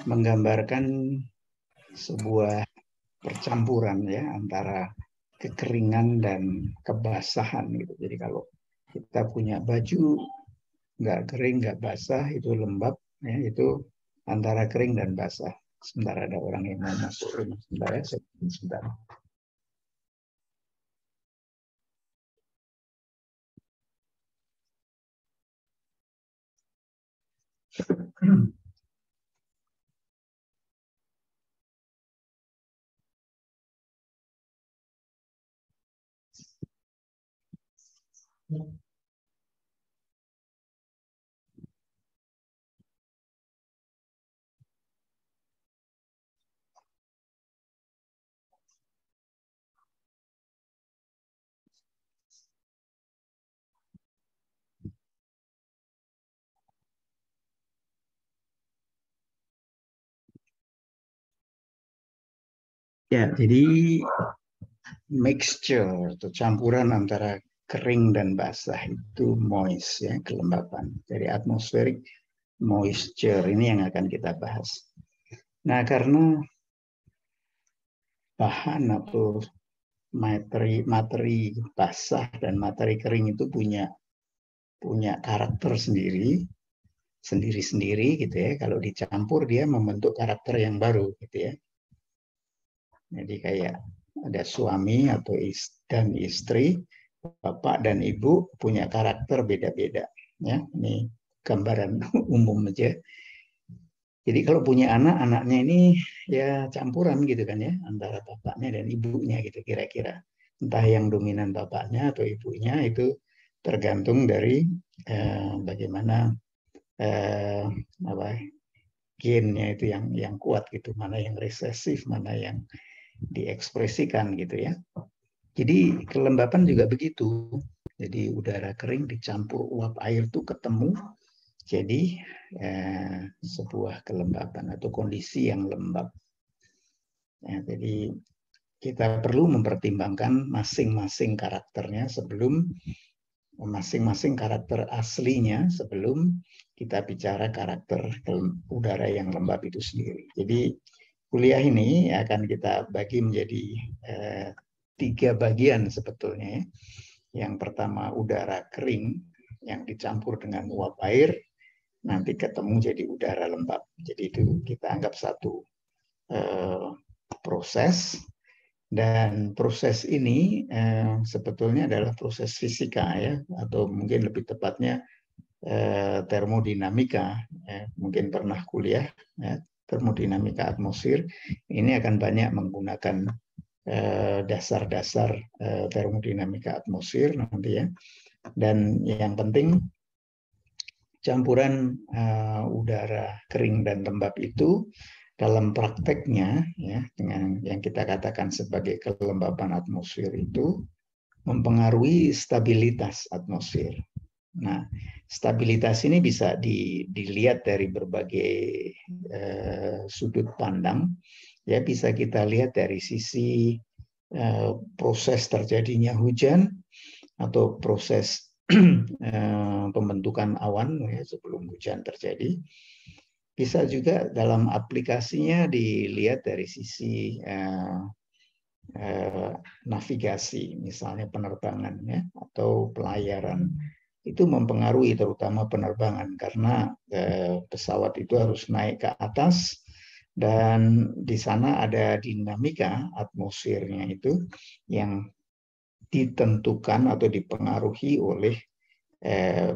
menggambarkan sebuah percampuran ya antara kekeringan dan kebasahan gitu. Jadi kalau kita punya baju nggak kering, nggak basah, itu lembab, ya, itu antara kering dan basah. Sementara ada orang yang mau masuk rumah, sebentar. Ya, jadi mixture atau campuran antara kering dan basah itu moist ya, kelembapan. Dari atmosferik moisture ini yang akan kita bahas. Nah, karena bahan atau materi basah dan materi kering itu punya karakter sendiri-sendiri gitu ya. Kalau dicampur dia membentuk karakter yang baru gitu ya. Jadi kayak ada suami atau dan istri, bapak dan ibu punya karakter beda-beda. Ya, ini gambaran umum aja. Jadi kalau punya anak, anaknya ini ya campuran gitu kan ya, antara bapaknya dan ibunya gitu kira-kira. Entah yang dominan bapaknya atau ibunya itu tergantung dari bagaimana eh, apa gennya itu yang kuat gitu, mana yang resesif, mana yang diekspresikan gitu ya. Jadi kelembapan juga begitu. Jadi udara kering dicampur uap air itu ketemu jadi sebuah kelembapan atau kondisi yang lembab. Ya, jadi kita perlu mempertimbangkan masing-masing karakternya sebelum masing-masing karakter aslinya sebelum kita bicara karakter udara yang lembab itu sendiri. Jadi kuliah ini akan kita bagi menjadi eh, 3 bagian sebetulnya. Yang pertama udara kering yang dicampur dengan uap air, nanti ketemu jadi udara lembab. Jadi itu kita anggap satu eh, proses, dan proses ini sebetulnya adalah proses fisika ya, atau mungkin lebih tepatnya termodinamika. Mungkin pernah kuliah ya, termodinamika atmosfer. Ini akan banyak menggunakan dasar-dasar termodinamika atmosfer nanti ya. Dan yang penting campuran udara kering dan lembab itu dalam prakteknya ya dengan yang kita katakan sebagai kelembapan atmosfer itu mempengaruhi stabilitas atmosfer. Nah, stabilitas ini bisa dilihat dari berbagai sudut pandang. Ya, bisa kita lihat dari sisi proses terjadinya hujan atau proses pembentukan awan ya, sebelum hujan terjadi. Bisa juga dalam aplikasinya dilihat dari sisi navigasi, misalnya penerbangan ya, atau pelayaran. Itu mempengaruhi terutama penerbangan karena pesawat itu harus naik ke atas dan di sana ada dinamika atmosfernya itu yang ditentukan atau dipengaruhi oleh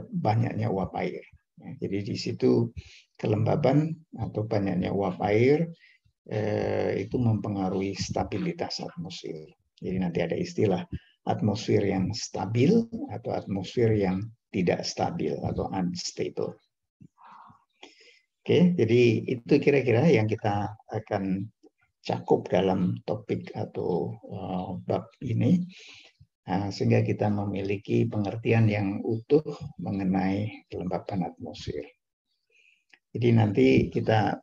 banyaknya uap air. Ya, jadi di situ kelembaban atau banyaknya uap air itu mempengaruhi stabilitas atmosfer. Jadi nanti ada istilah atmosfer yang stabil atau atmosfer yang tidak stabil atau unstable. Oke, jadi itu kira-kira yang kita akan cakup dalam topik atau bab ini, sehingga kita memiliki pengertian yang utuh mengenai kelembapan atmosfer. Jadi nanti kita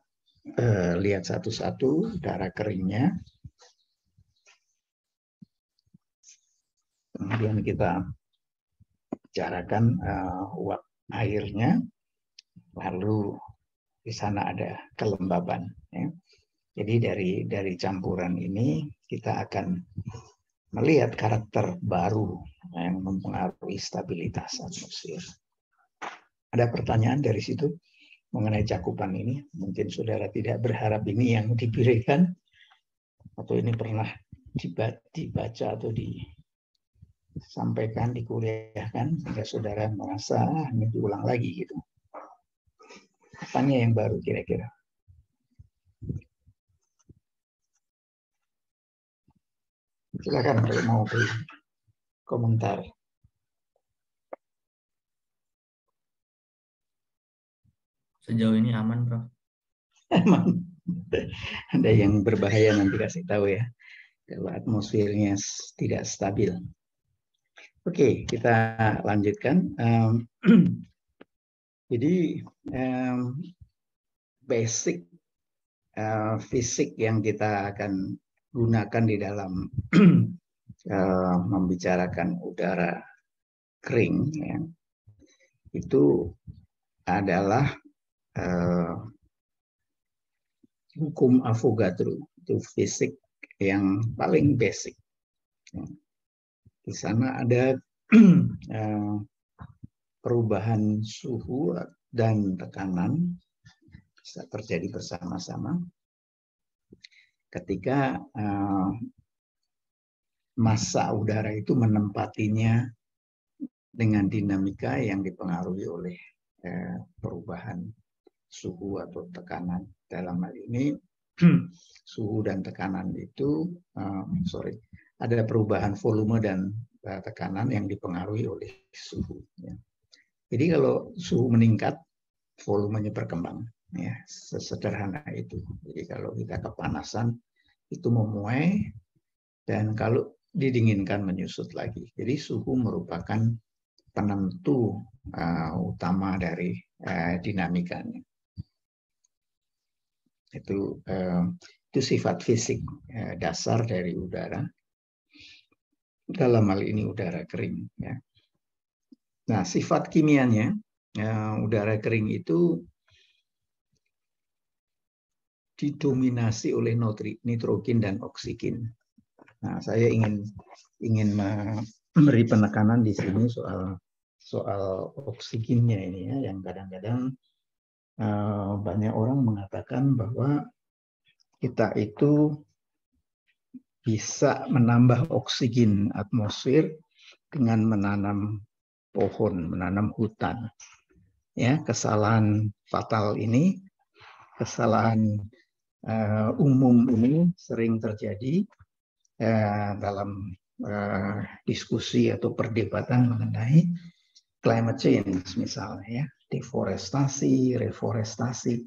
lihat satu-satu udara keringnya, kemudian kita bicarakan uap airnya, lalu di sana ada kelembaban. Ya. Jadi dari campuran ini kita akan melihat karakter baru yang mempengaruhi stabilitas atmosfer. Ada pertanyaan dari situ mengenai cakupan ini? Mungkin saudara tidak berharap ini yang diberikan, atau ini pernah dibaca atau disampaikan, dikuliahkan, sehingga saudara merasa ini diulang lagi gitu. Apanya yang baru kira-kira? Silakan kalau mau beri komentar. Sejauh ini aman, Prof. Aman. Ada yang berbahaya nanti kasih tahu ya, kalau atmosfernya tidak stabil. Oke, kita lanjutkan. Jadi basic fisik yang kita akan gunakan di dalam membicarakan udara kering, ya, itu adalah hukum Avogadro, itu fisik yang paling basic. Di sana ada perubahan suhu dan tekanan bisa terjadi bersama-sama ketika massa udara itu menempatinya dengan dinamika yang dipengaruhi oleh perubahan suhu atau tekanan. Dalam hal ini suhu dan tekanan itu ada perubahan volume dan tekanan yang dipengaruhi oleh suhu. Ya. Jadi kalau suhu meningkat, volumenya berkembang. Ya, sesederhana itu. Jadi kalau kita kepanasan, itu memuai, dan kalau didinginkan menyusut lagi. Jadi suhu merupakan penentu utama dari dinamikanya. Itu sifat fisik dasar dari udara. Dalam hal ini udara kering. Ya. Nah, sifat kimianya udara kering itu didominasi oleh nitrogen dan oksigen. Nah, saya ingin memberi penekanan di sini soal oksigennya ini ya, yang kadang-kadang banyak orang mengatakan bahwa kita itu bisa menambah oksigen atmosfer dengan menanam pohon, menanam hutan. Ya, kesalahan fatal ini, kesalahan umum ini sering terjadi dalam diskusi atau perdebatan mengenai climate change misalnya, ya, deforestasi, reforestasi,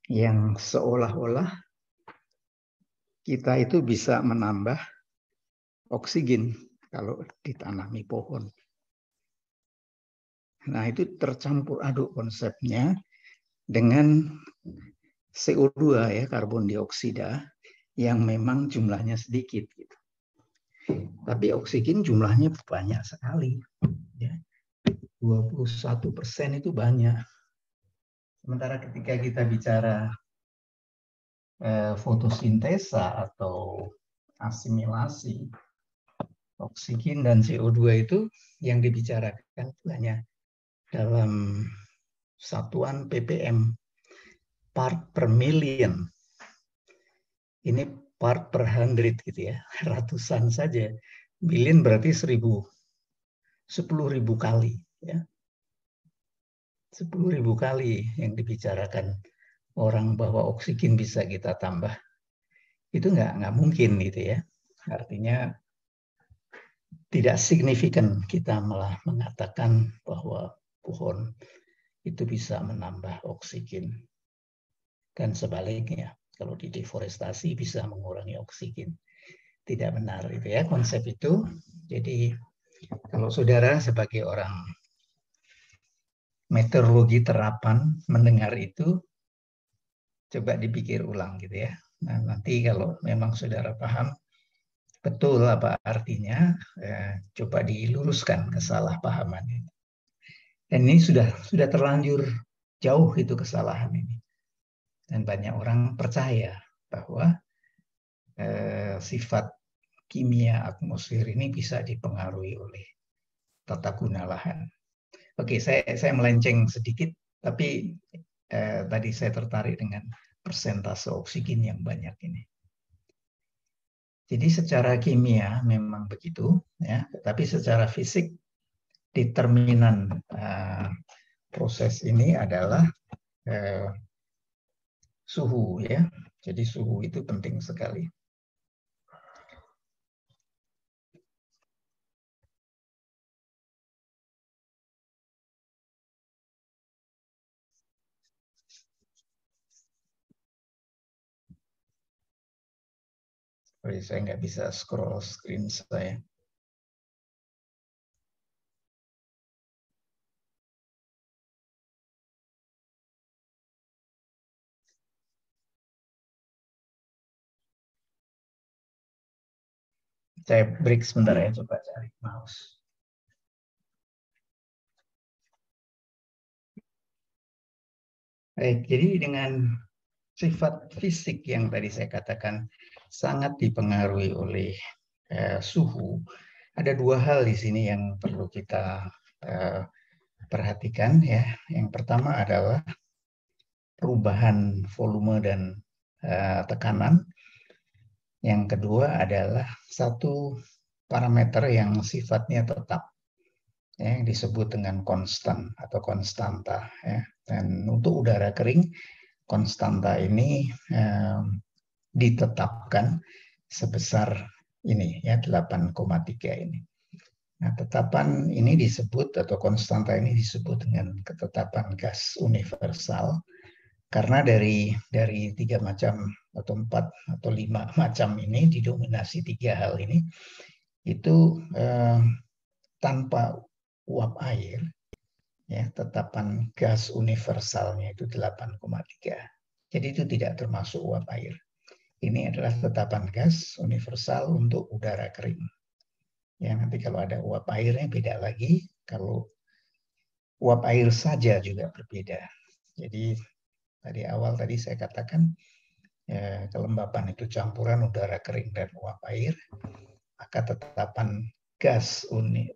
yang seolah-olah kita itu bisa menambah oksigen kalau ditanami pohon. Nah, itu tercampur aduk konsepnya dengan CO2 ya, karbon dioksida, yang memang jumlahnya sedikit gitu. Tapi oksigen jumlahnya banyak sekali. Ya. 21% itu banyak. Sementara ketika kita bicara fotosintesa atau asimilasi, oksigen dan CO2 itu yang dibicarakan hanya dalam satuan ppm, part per million. Ini part per 100 gitu ya, ratusan saja. Billion berarti 10.000 kali ya. 10.000 kali yang dibicarakan orang bahwa oksigen bisa kita tambah. Itu nggak mungkin gitu ya. Artinya tidak signifikan kita malah mengatakan bahwa pohon itu bisa menambah oksigen. Dan sebaliknya, kalau di deforestasi bisa mengurangi oksigen. Tidak benar itu ya konsep itu. Jadi kalau saudara sebagai orang meteorologi terapan mendengar itu, coba dipikir ulang gitu ya. Nah, nanti kalau memang saudara paham betul apa artinya, coba diluruskan kesalahpahaman itu. Dan ini sudah terlanjur jauh itu kesalahan ini. Dan banyak orang percaya bahwa sifat kimia atmosfer ini bisa dipengaruhi oleh tata guna lahan. Oke, saya melenceng sedikit, tapi tadi saya tertarik dengan persentase oksigen yang banyak ini. Jadi secara kimia memang begitu, ya, tapi secara fisik determinan proses ini adalah suhu, ya. Jadi suhu itu penting sekali. Sorry, saya nggak bisa scroll screen saya. Saya break sebentar ya, coba cari mouse. Baik, jadi dengan sifat fisik yang tadi saya katakan sangat dipengaruhi oleh suhu, ada dua hal di sini yang perlu kita perhatikan, ya. Yang pertama adalah perubahan volume dan tekanan. Yang kedua adalah satu parameter yang sifatnya tetap, ya, yang disebut dengan konstan atau konstanta, ya. Dan untuk udara kering, konstanta ini ditetapkan sebesar ini, ya, 8,3 ini. Nah, tetapan ini disebut atau konstanta ini disebut dengan ketetapan gas universal karena dari 3 macam atau 4 atau 5 macam ini didominasi 3 hal ini itu tanpa uap air, ya, tetapan gas universalnya itu 8,3. Jadi itu tidak termasuk uap air. Ini adalah tetapan gas universal untuk udara kering. Ya, nanti kalau ada uap airnya beda lagi. Kalau uap air saja juga berbeda. Jadi tadi awal tadi saya katakan ya, kelembapan itu campuran udara kering dan uap air. Maka tetapan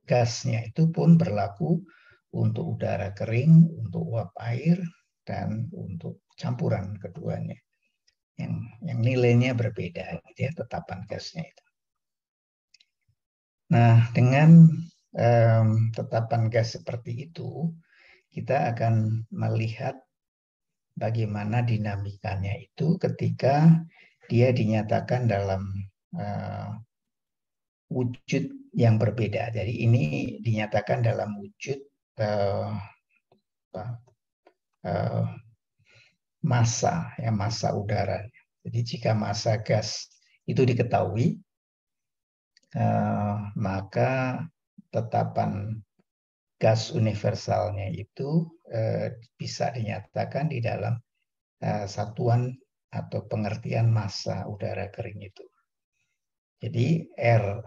gasnya itu pun berlaku untuk udara kering, untuk uap air, dan untuk campuran keduanya. Yang nilainya berbeda, gitu ya, tetapan gasnya itu. Nah, dengan tetapan gas seperti itu, kita akan melihat bagaimana dinamikanya itu ketika dia dinyatakan dalam wujud yang berbeda. Jadi ini dinyatakan dalam wujud massa, ya, massa udara. Jadi jika massa gas itu diketahui, maka tetapan gas universalnya itu bisa dinyatakan di dalam satuan atau pengertian massa udara kering itu. Jadi R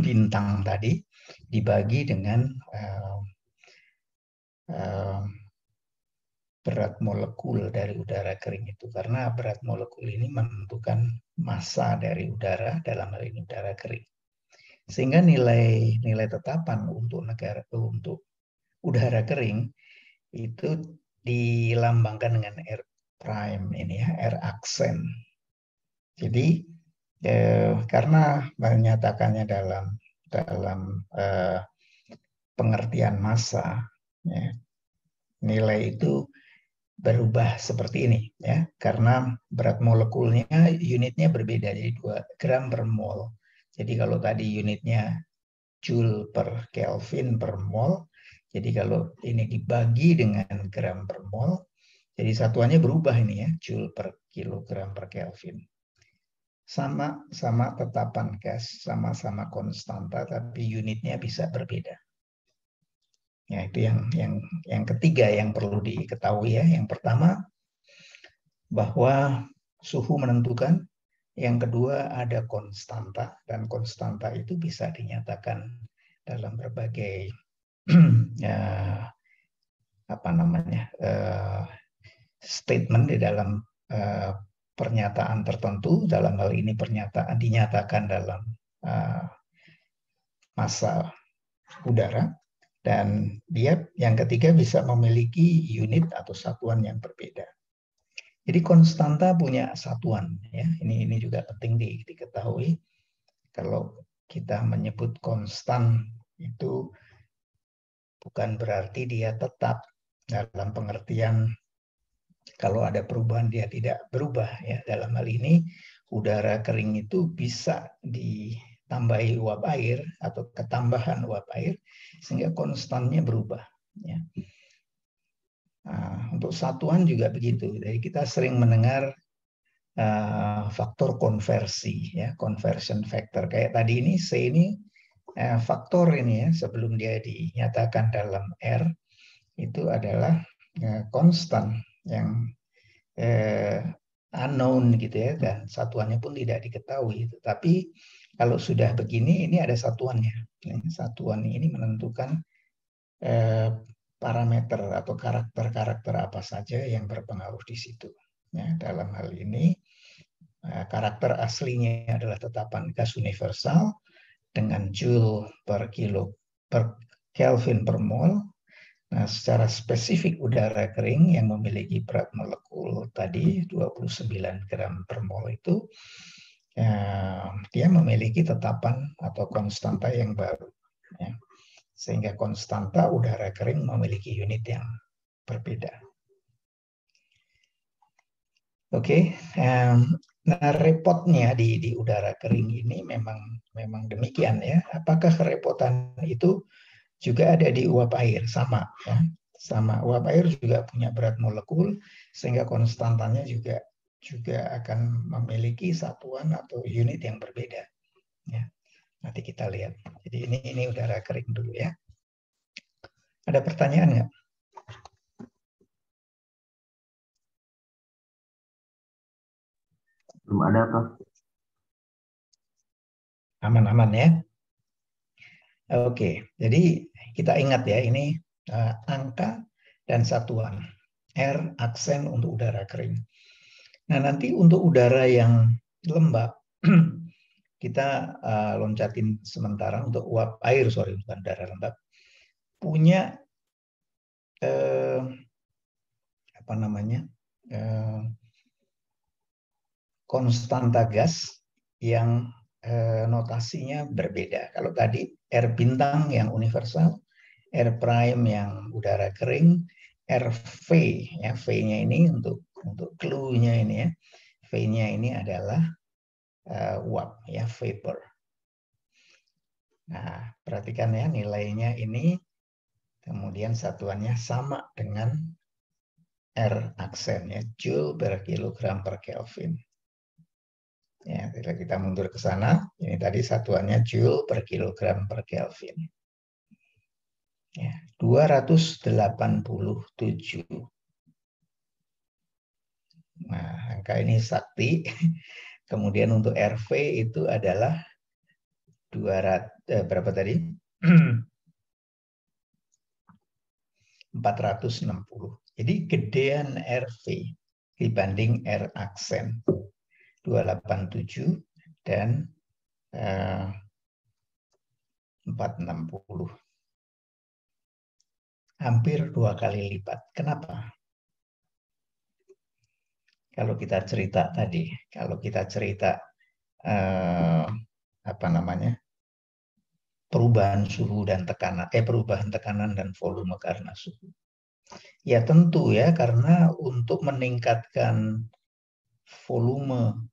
bintang tadi dibagi dengan berat molekul dari udara kering itu, karena berat molekul ini menentukan massa dari udara, dalam hal ini udara kering. Sehingga nilai tetapan untuk udara kering itu dilambangkan dengan R prime ini, ya, R aksen. Jadi karena menyatakannya dalam pengertian massa, ya, nilai itu berubah seperti ini, ya, karena berat molekulnya unitnya berbeda, jadi 2 gram per mol. Jadi kalau tadi unitnya joule per Kelvin per mol, jadi kalau ini dibagi dengan gram per mol, jadi satuannya berubah ini, ya, joule per kilogram per Kelvin. Sama tetapan gas, sama-sama konstanta, tapi unitnya bisa berbeda. Ya, itu yang ketiga yang perlu diketahui, ya. Yang pertama bahwa suhu menentukan, yang kedua ada konstanta, dan konstanta itu bisa dinyatakan dalam berbagai statement di dalam pernyataan tertentu, dalam hal ini pernyataan dinyatakan dalam massa udara, dan dia yang ketiga bisa memiliki unit atau satuan yang berbeda. Jadi konstanta punya satuan, ya. Ini juga penting diketahui. Kalau kita menyebut konstan itu bukan berarti dia tetap, dalam pengertian kalau ada perubahan dia tidak berubah, ya. Dalam hal ini udara kering itu bisa ditambahi uap air atau ketambahan uap air sehingga konstannya berubah, ya. Nah, untuk satuan juga begitu. Jadi kita sering mendengar faktor konversi, ya, conversion factor. Kayak tadi ini C ini faktor ini, ya, sebelum dia dinyatakan dalam R itu adalah konstan yang unknown gitu, ya, dan satuannya pun tidak diketahui. Tapi kalau sudah begini, ini ada satuannya. Satuan ini menentukan parameter atau karakter-karakter apa saja yang berpengaruh di situ. Ya, dalam hal ini karakter aslinya adalah tetapan gas universal dengan joule per kilo per Kelvin per mol. Nah, secara spesifik udara kering yang memiliki berat molekul tadi 29 gram per mol itu, dia memiliki tetapan atau konstanta yang baru, ya. Sehingga konstanta udara kering memiliki unit yang berbeda. Oke, nah repotnya di udara kering ini memang demikian, ya. Apakah kerepotan itu juga ada di uap air? Sama, ya. Sama, uap air juga punya berat molekul sehingga konstantanya juga akan memiliki satuan atau unit yang berbeda, ya. Nanti kita lihat. Jadi ini udara kering dulu, ya. Ada pertanyaan nggak? Belum ada, Prof. Aman-aman, ya. Oke, jadi kita ingat, ya, ini angka dan satuan. R aksen untuk udara kering. Nah, nanti untuk udara yang lembab, kita loncatin sementara. Untuk uap air, bukan udara lembab, punya konstanta gas yang notasinya berbeda. Kalau tadi R bintang yang universal, R prime yang udara kering, RV, ya, V-nya ini untuk clue-nya ini, ya. V-nya ini adalah uap, ya, vapor. Nah, perhatikan, ya, nilainya ini kemudian satuannya sama dengan R aksen, ya, joule per kilogram per Kelvin. Ya, kita mundur ke sana. Ini tadi satuannya joule per kilogram per Kelvin. Ya, 287. Nah, angka ini sakti. Kemudian untuk RV itu adalah 200 berapa tadi? 460. Jadi gedean RV dibanding R aksen. 287 dan 460. Hampir 2 kali lipat. Kenapa? Kalau kita cerita tadi, perubahan suhu dan tekanan, perubahan tekanan dan volume karena suhu. Ya tentu, ya, karena untuk meningkatkan volume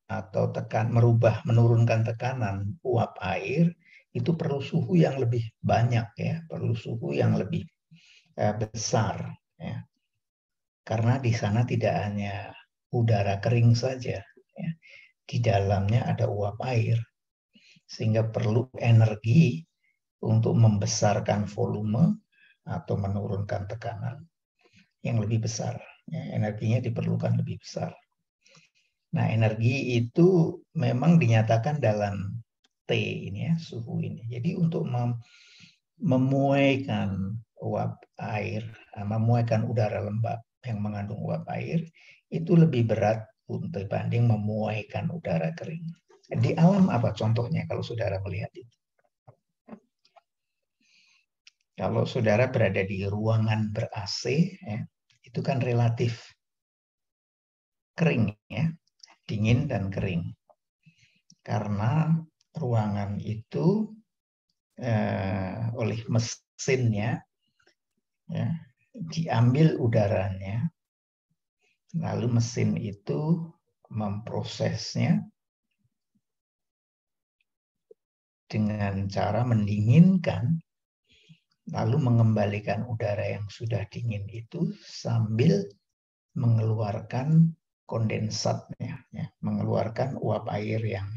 atau menurunkan tekanan uap air itu perlu suhu yang lebih banyak, ya, perlu suhu yang lebih besar, ya. Karena di sana tidak hanya udara kering saja, ya. Di dalamnya ada uap air, sehingga perlu energi untuk membesarkan volume atau menurunkan tekanan yang lebih besar, ya. Energinya diperlukan lebih besar. Nah, energi itu memang dinyatakan dalam T ini, ya, suhu ini. Jadi untuk memuaikan uap air, memuaikan udara lembab yang mengandung uap air itu lebih berat untuk dibanding memuaikan udara kering. Di alam apa contohnya kalau saudara melihat itu? Kalau saudara berada di ruangan ber-AC, ya, itu kan relatif kering, ya, dingin dan kering. Karena ruangan itu oleh mesinnya, ya, diambil udaranya, lalu mesin itu memprosesnya dengan cara mendinginkan, lalu mengembalikan udara yang sudah dingin itu sambil mengeluarkan kondensatnya, ya, mengeluarkan uap air yang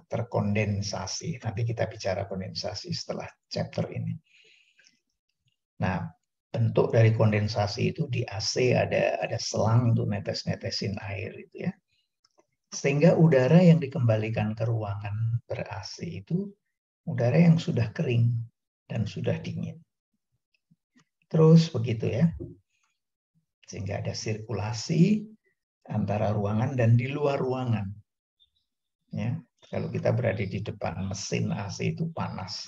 terkondensasi. Nanti kita bicara kondensasi setelah chapter ini. Nah, bentuk dari kondensasi itu di AC ada selang untuk netes-netesin air itu, ya. Sehingga udara yang dikembalikan ke ruangan ber-AC itu udara yang sudah kering dan sudah dingin. Terus begitu, ya. Sehingga ada sirkulasi antara ruangan dan di luar ruangan. Ya, kalau kita berada di depan mesin AC itu panas.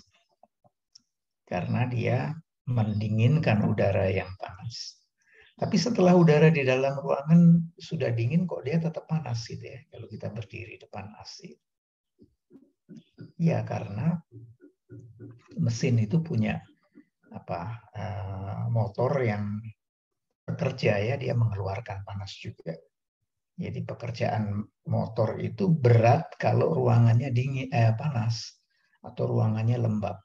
Karena dia mendinginkan udara yang panas. Tapi setelah udara di dalam ruangan sudah dingin, kok dia tetap panas gitu, ya. Kalau kita berdiri depan AC. Ya, karena mesin itu punya motor yang bekerja, ya, dia mengeluarkan panas juga. Jadi pekerjaan motor itu berat kalau ruangannya dingin, panas atau ruangannya lembab.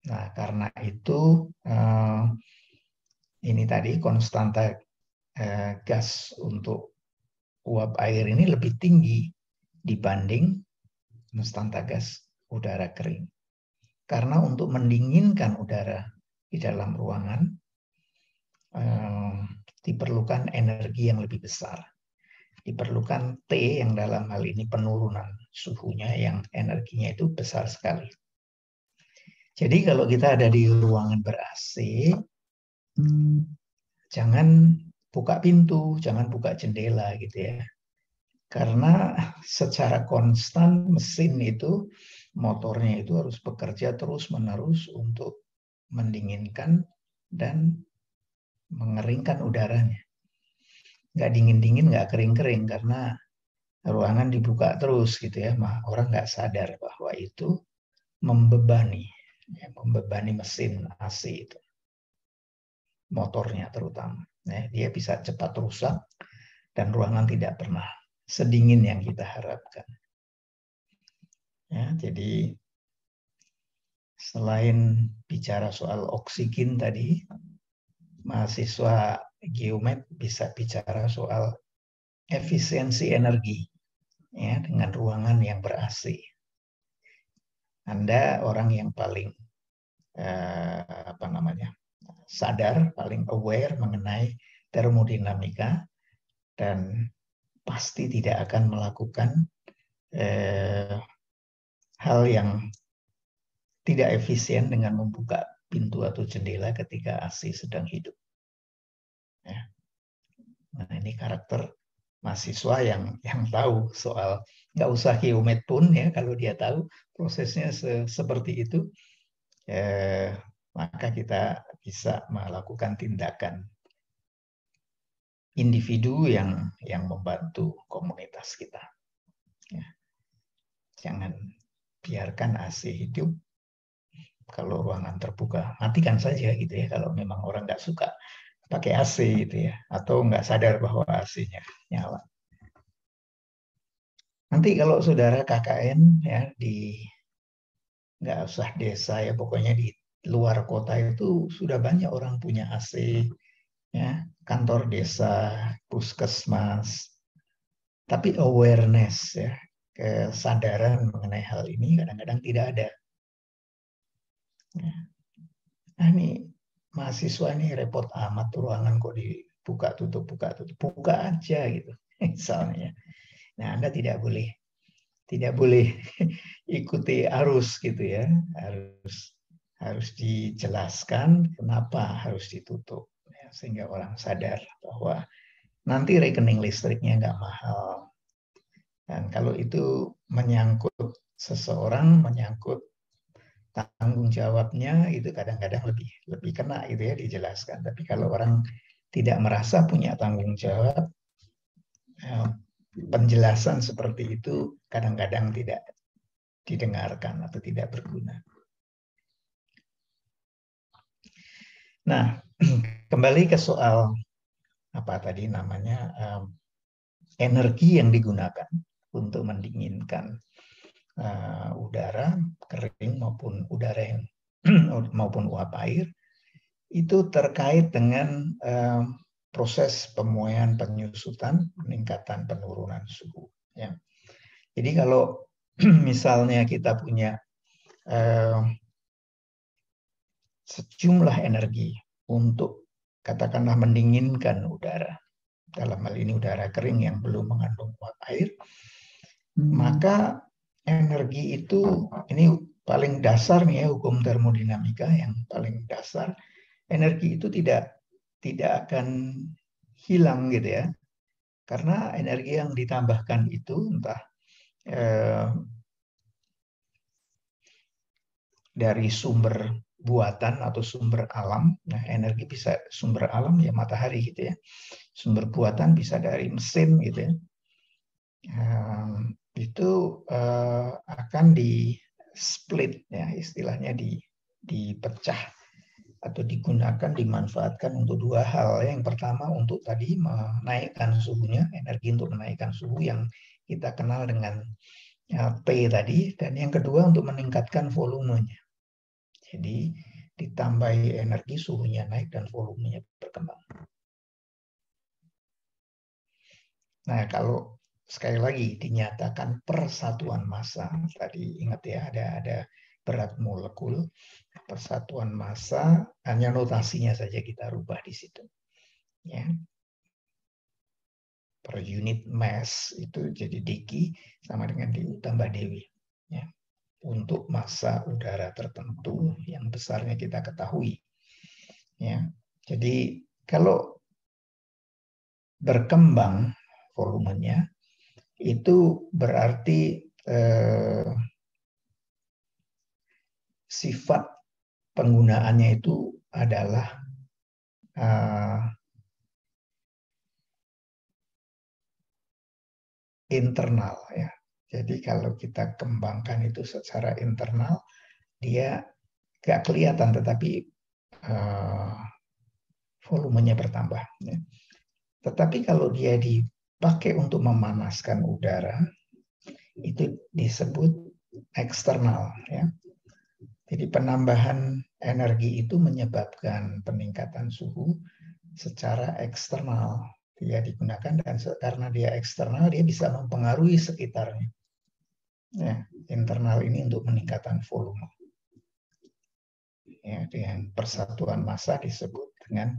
Nah, karena itu ini tadi konstanta gas untuk uap air ini lebih tinggi dibanding konstanta gas udara kering. Karena untuk mendinginkan udara di dalam ruangan diperlukan energi yang lebih besar. Diperlukan T yang dalam hal ini penurunan suhunya yang energinya itu besar sekali. Jadi kalau kita ada di ruangan ber-AC, jangan buka pintu, jangan buka jendela gitu, ya. Karena secara konstan mesin itu, motornya itu harus bekerja terus-menerus untuk mendinginkan dan mengeringkan udaranya. Nggak dingin-dingin, nggak kering-kering, karena ruangan dibuka terus gitu, ya. Orang nggak sadar bahwa itu membebani mesin AC itu, motornya terutama. Dia bisa cepat rusak dan ruangan tidak pernah sedingin yang kita harapkan. Ya, jadi selain bicara soal oksigen tadi, mahasiswa geomet bisa bicara soal efisiensi energi, ya, dengan ruangan yang ber-AC. Anda orang yang paling sadar, paling aware mengenai termodinamika dan pasti tidak akan melakukan hal yang tidak efisien dengan membuka pintu atau jendela ketika AC sedang hidup. Ya. Nah, ini karakter mahasiswa yang tahu soal, nggak usah geomet pun, ya, kalau dia tahu prosesnya seperti itu, maka kita bisa melakukan tindakan individu yang membantu komunitas kita. Ya. Jangan biarkan AC hidup. Kalau ruangan terbuka, matikan saja gitu, ya. Kalau memang orang nggak suka pakai AC gitu, ya, atau nggak sadar bahwa AC-nya nyala. Nanti kalau saudara KKN, ya, nggak usah desa, ya, pokoknya di luar kota itu sudah banyak orang punya AC, ya, kantor desa, puskesmas. Tapi awareness, ya, kesadaran mengenai hal ini kadang-kadang tidak ada. Nah, ini mahasiswa ini repot amat, ruangan kok dibuka tutup, buka aja gitu misalnya. Nah, Anda tidak boleh ikuti arus gitu, ya, harus harus dijelaskan kenapa harus ditutup, ya, sehingga orang sadar bahwa nanti rekening listriknya nggak mahal. Dan kalau itu menyangkut seseorang, menyangkut tanggung jawabnya, itu kadang-kadang lebih kena gitu ya dijelaskan. Tapi kalau orang tidak merasa punya tanggung jawab, penjelasan seperti itu kadang-kadang tidak didengarkan atau tidak berguna. Nah, kembali ke soal apa tadi namanya, energi yang digunakan untuk mendinginkan udara kering maupun udara yang maupun uap air itu terkait dengan proses pemuaian, penyusutan, peningkatan, penurunan suhu. Ya. Jadi kalau misalnya kita punya sejumlah energi untuk katakanlah mendinginkan udara, dalam hal ini udara kering yang belum mengandung uap air, maka energi itu, ini paling dasar nih ya, hukum termodinamika yang paling dasar, energi itu tidak akan hilang gitu ya, karena energi yang ditambahkan itu entah dari sumber buatan atau sumber alam. Nah, energi bisa sumber alam ya matahari gitu ya. Sumber buatan bisa dari mesin gitu ya. Itu akan di split ya, istilahnya dipecah atau digunakan, dimanfaatkan untuk dua hal. Yang pertama untuk tadi menaikkan suhunya, energi untuk menaikkan suhu yang kita kenal dengan P tadi, dan yang kedua untuk meningkatkan volumenya. Jadi ditambahi energi, suhunya naik dan volumenya berkembang. Nah, kalau sekali lagi dinyatakan persatuan massa, tadi ingat ya ada berat molekul, persatuan massa, hanya notasinya saja kita rubah di situ. Ya. Per unit mass itu jadi diki sama dengan DU tambah DW. Ya. Untuk massa udara tertentu yang besarnya kita ketahui. Ya. Jadi kalau berkembang volumenya itu berarti sifat penggunaannya itu adalah internal ya. Jadi kalau kita kembangkan itu secara internal, dia gak kelihatan tetapi volumenya bertambah. Ya. Tetapi kalau dia dipakai untuk memanaskan udara, itu disebut eksternal. Ya. Jadi penambahan energi itu menyebabkan peningkatan suhu secara eksternal. Dia digunakan dan karena dia eksternal, dia bisa mempengaruhi sekitarnya. Ya, internal ini untuk meningkatkan volume. Ya, dengan persatuan massa disebut dengan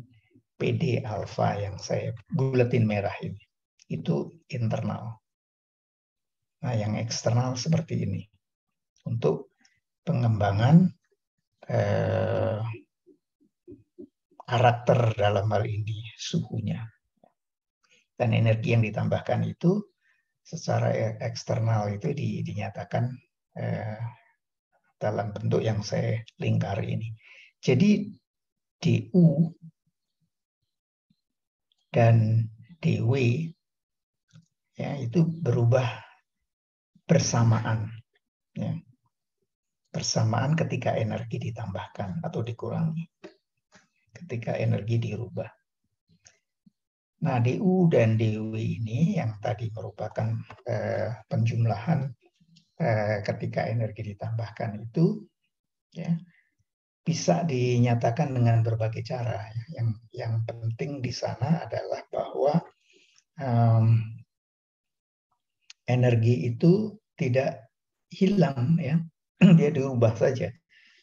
PD alfa yang saya buletin merah ini. Itu internal. Nah, yang eksternal seperti ini. Untuk pengembangan karakter dalam hal ini suhunya. Dan energi yang ditambahkan itu secara eksternal itu dinyatakan dalam bentuk yang saya lingkari ini. Jadi DU dan DW ya itu berubah bersamaan. Ya. Bersamaan ketika energi ditambahkan atau dikurangi. Ketika energi dirubah. Nah, DU dan DW ini yang tadi merupakan penjumlahan ketika energi ditambahkan itu ya, bisa dinyatakan dengan berbagai cara. Yang penting di sana adalah bahwa energi itu tidak hilang ya, dia dirubah saja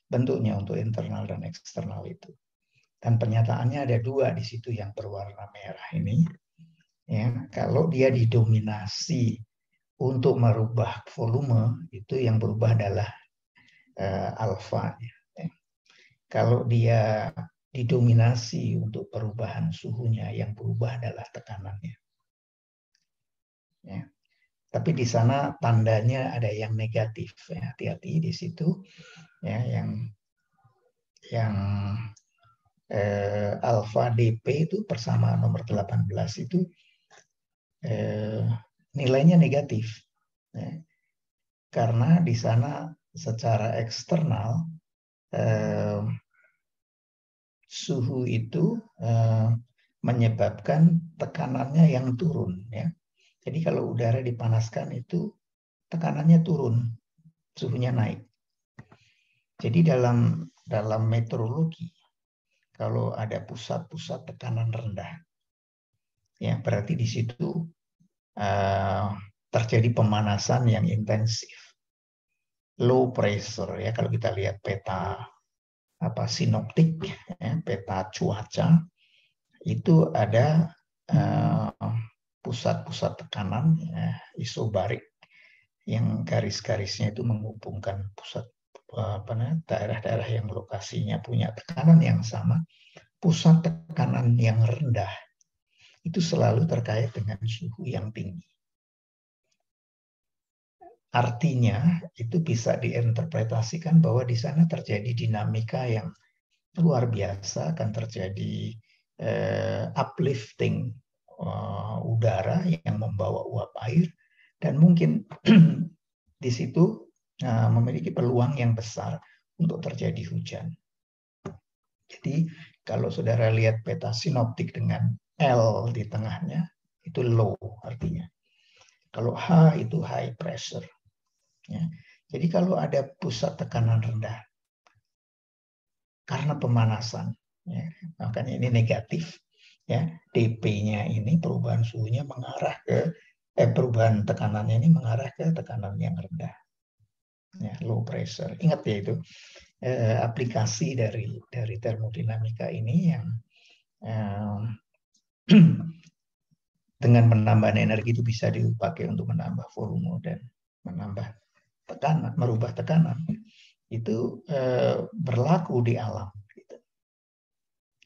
bentuknya untuk internal dan eksternal itu. Dan pernyataannya ada dua di situ yang berwarna merah ini. Ya, kalau dia didominasi untuk merubah volume, itu yang berubah adalah alfa. Ya. Kalau dia didominasi untuk perubahan suhunya, yang berubah adalah tekanannya. Ya. Tapi di sana tandanya ada yang negatif. Ya. Hati-hati di situ. Ya, yang alfa DP itu persamaan nomor 18 itu nilainya negatif. Ya. Karena di sana secara eksternal suhu itu menyebabkan tekanannya yang turun. Ya. Jadi kalau udara dipanaskan itu tekanannya turun, suhunya naik. Jadi dalam meteorologi, kalau ada pusat-pusat tekanan rendah, ya berarti di situ terjadi pemanasan yang intensif. Low pressure, ya kalau kita lihat peta sinoptik, ya, peta cuaca, itu ada pusat-pusat tekanan ya, isobarik yang garis-garisnya itu menghubungkan pusat daerah-daerah yang lokasinya punya tekanan yang sama. Pusat tekanan yang rendah itu selalu terkait dengan suhu yang tinggi. Artinya itu bisa diinterpretasikan bahwa di sana terjadi dinamika yang luar biasa, akan terjadi uplifting udara yang membawa uap air, dan mungkin di situ memiliki peluang yang besar untuk terjadi hujan. Jadi kalau saudara lihat peta sinoptik dengan L di tengahnya, itu low artinya. Kalau H itu high pressure. Ya. Jadi kalau ada pusat tekanan rendah karena pemanasan, ya, makanya ini negatif. Ya, DP-nya ini perubahan suhunya mengarah ke perubahan tekanannya ini mengarah ke tekanan yang rendah. Ya, low pressure. Ingat ya itu aplikasi dari termodinamika ini yang dengan penambahan energi itu bisa dipakai untuk menambah volume dan menambah tekanan, merubah tekanan. Itu berlaku di alam. Gitu.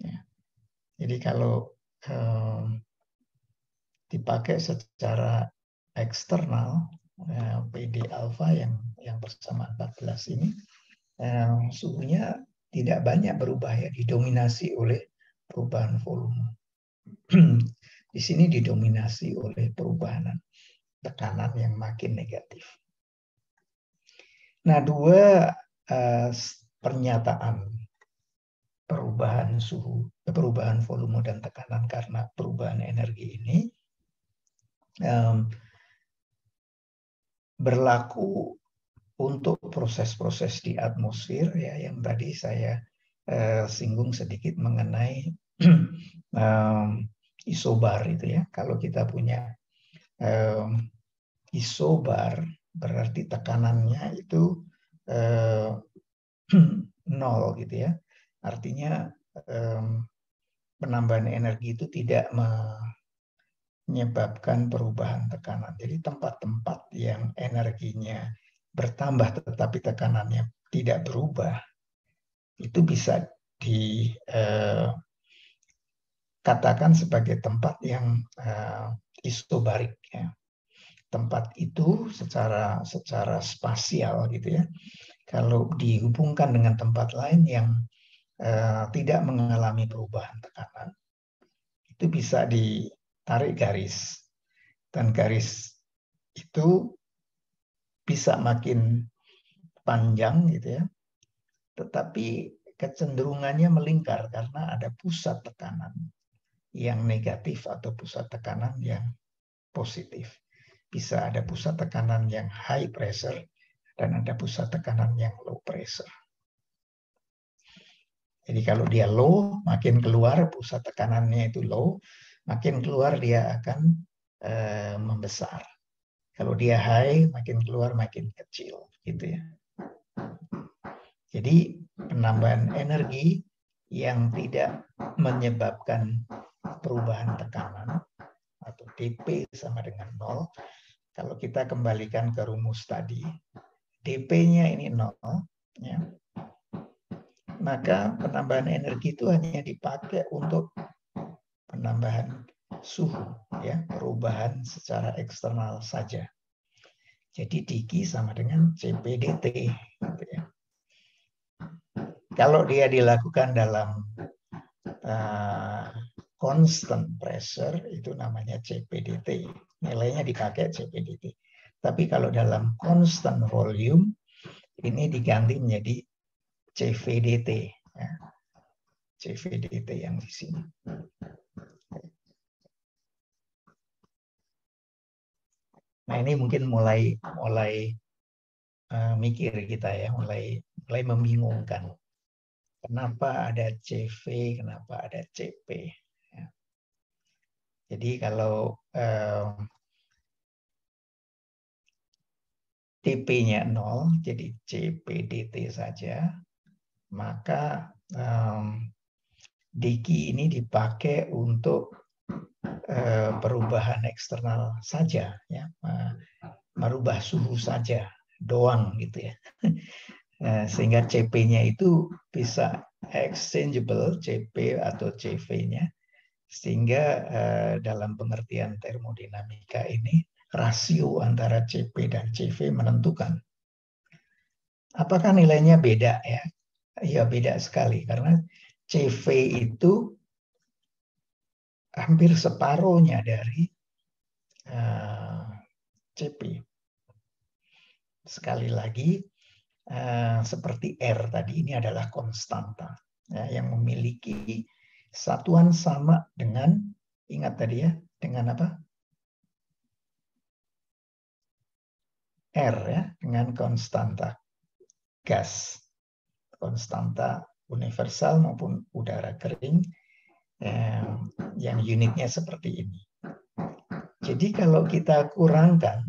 Ya. Jadi kalau dipakai secara eksternal, PD alfa yang bersama 14 ini, suhunya tidak banyak berubah, ya, didominasi oleh perubahan volume. Di sini didominasi oleh perubahan tekanan yang makin negatif. Nah, dua pernyataan perubahan suhu, perubahan volume dan tekanan karena perubahan energi ini berlaku untuk proses-proses di atmosfer, ya, yang tadi saya singgung sedikit mengenai isobar itu, ya. Kalau kita punya isobar berarti tekanannya itu nol gitu, ya. Artinya penambahan energi itu tidak menyebabkan perubahan tekanan. Jadi tempat-tempat yang energinya bertambah tetapi tekanannya tidak berubah, itu bisa dikatakan sebagai tempat yang isobarik, ya. Tempat itu secara spasial gitu, ya, kalau dihubungkan dengan tempat lain yang tidak mengalami perubahan tekanan, itu bisa ditarik garis, dan garis itu bisa makin panjang gitu, ya, tetapi kecenderungannya melingkar karena ada pusat tekanan yang negatif atau pusat tekanan yang positif. Bisa ada pusat tekanan yang high pressure dan ada pusat tekanan yang low pressure. Jadi kalau dia low, makin keluar pusat tekanannya itu low, makin keluar dia akan membesar. Kalau dia high, makin keluar makin kecil, gitu, ya. Jadi penambahan energi yang tidak menyebabkan perubahan tekanan atau dP sama dengan 0. Kalau kita kembalikan ke rumus tadi, dP-nya ini 0, ya. maka penambahan energi itu hanya dipakai untuk penambahan suhu, ya, perubahan secara eksternal saja. Jadi diki sama dengan CP/dt. Gitu ya. Kalau dia dilakukan dalam constant pressure, itu namanya CP/dt. Nilainya dipakai CP/dt. Tapi kalau dalam constant volume, ini diganti menjadi CV/dt. Ya. CV/dt yang di sini. Nah, ini mungkin mulai mikir kita ya, mulai membingungkan. Kenapa ada CV, kenapa ada CP? Ya. Jadi kalau TP-nya 0, jadi CP/dt saja, maka diki ini dipakai untuk perubahan eksternal saja, ya, merubah suhu saja doang gitu ya. Sehingga CP-nya itu bisa exchangeable, CP atau CV-nya, sehingga dalam pengertian termodinamika ini rasio antara CP dan CV menentukan. Apakah nilainya beda ya? Ya beda sekali, karena CV itu hampir separuhnya dari CP. Sekali lagi, seperti R tadi, ini adalah konstanta ya, yang memiliki satuan sama dengan, ingat tadi ya, dengan apa? R ya, dengan konstanta gas. Konstanta universal maupun udara kering yang unitnya seperti ini. Jadi kalau kita kurangkan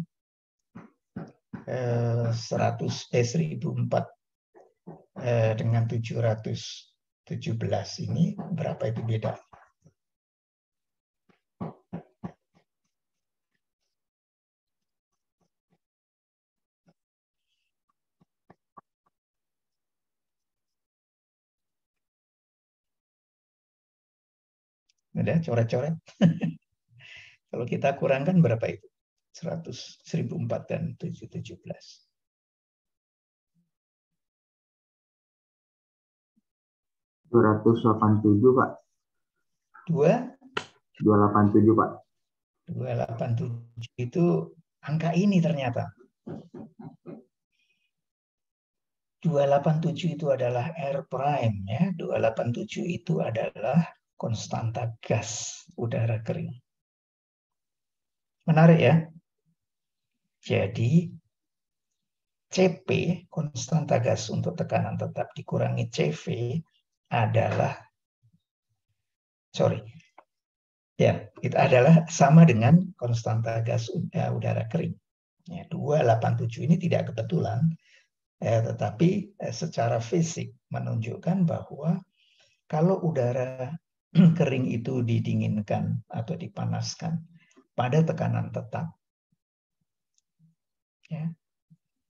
1004 dengan 717 ini, berapa itu beda? Udah coret-coret. Kalau kita kurangkan berapa itu? 1004 dan 717. 287, Pak. 287, Pak. 287 itu angka ini ternyata. 287 itu adalah R prime ya. 287 itu adalah konstanta gas udara kering. Menarik ya. Jadi CP, konstanta gas untuk tekanan tetap dikurangi CV adalah, ya, itu adalah sama dengan konstanta gas udara kering. Ya, 287 ini tidak kebetulan, tetapi secara fisik menunjukkan bahwa kalau udara kering itu didinginkan atau dipanaskan pada tekanan tetap, ya,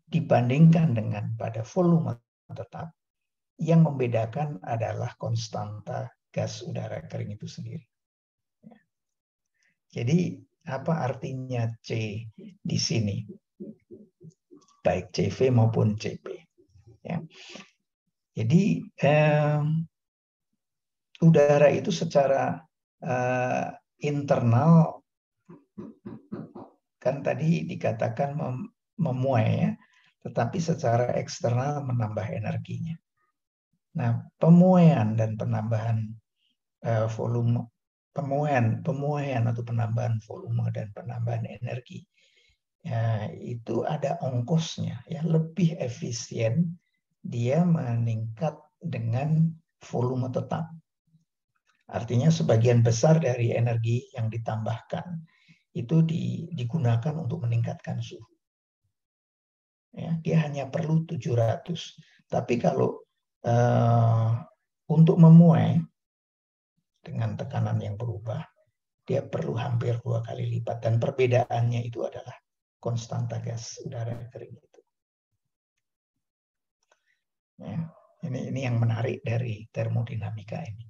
dibandingkan dengan pada volume tetap, yang membedakan adalah konstanta gas udara kering itu sendiri. Jadi apa artinya C di sini? Baik CV maupun CP. Ya. Jadi udara itu secara internal kan tadi dikatakan memuai ya, tetapi secara eksternal menambah energinya. Nah, pemuaian dan penambahan volume, pemuaian atau penambahan volume dan penambahan energi, ya, itu ada ongkosnya, ya, lebih efisien dia meningkat dengan volume tetap. Artinya sebagian besar dari energi yang ditambahkan itu digunakan untuk meningkatkan suhu. Ya, dia hanya perlu 700. Tapi kalau untuk memuai dengan tekanan yang berubah, dia perlu hampir 2 kali lipat. Dan perbedaannya itu adalah konstanta gas udara kering itu. Ya. Ini yang menarik dari termodinamika ini.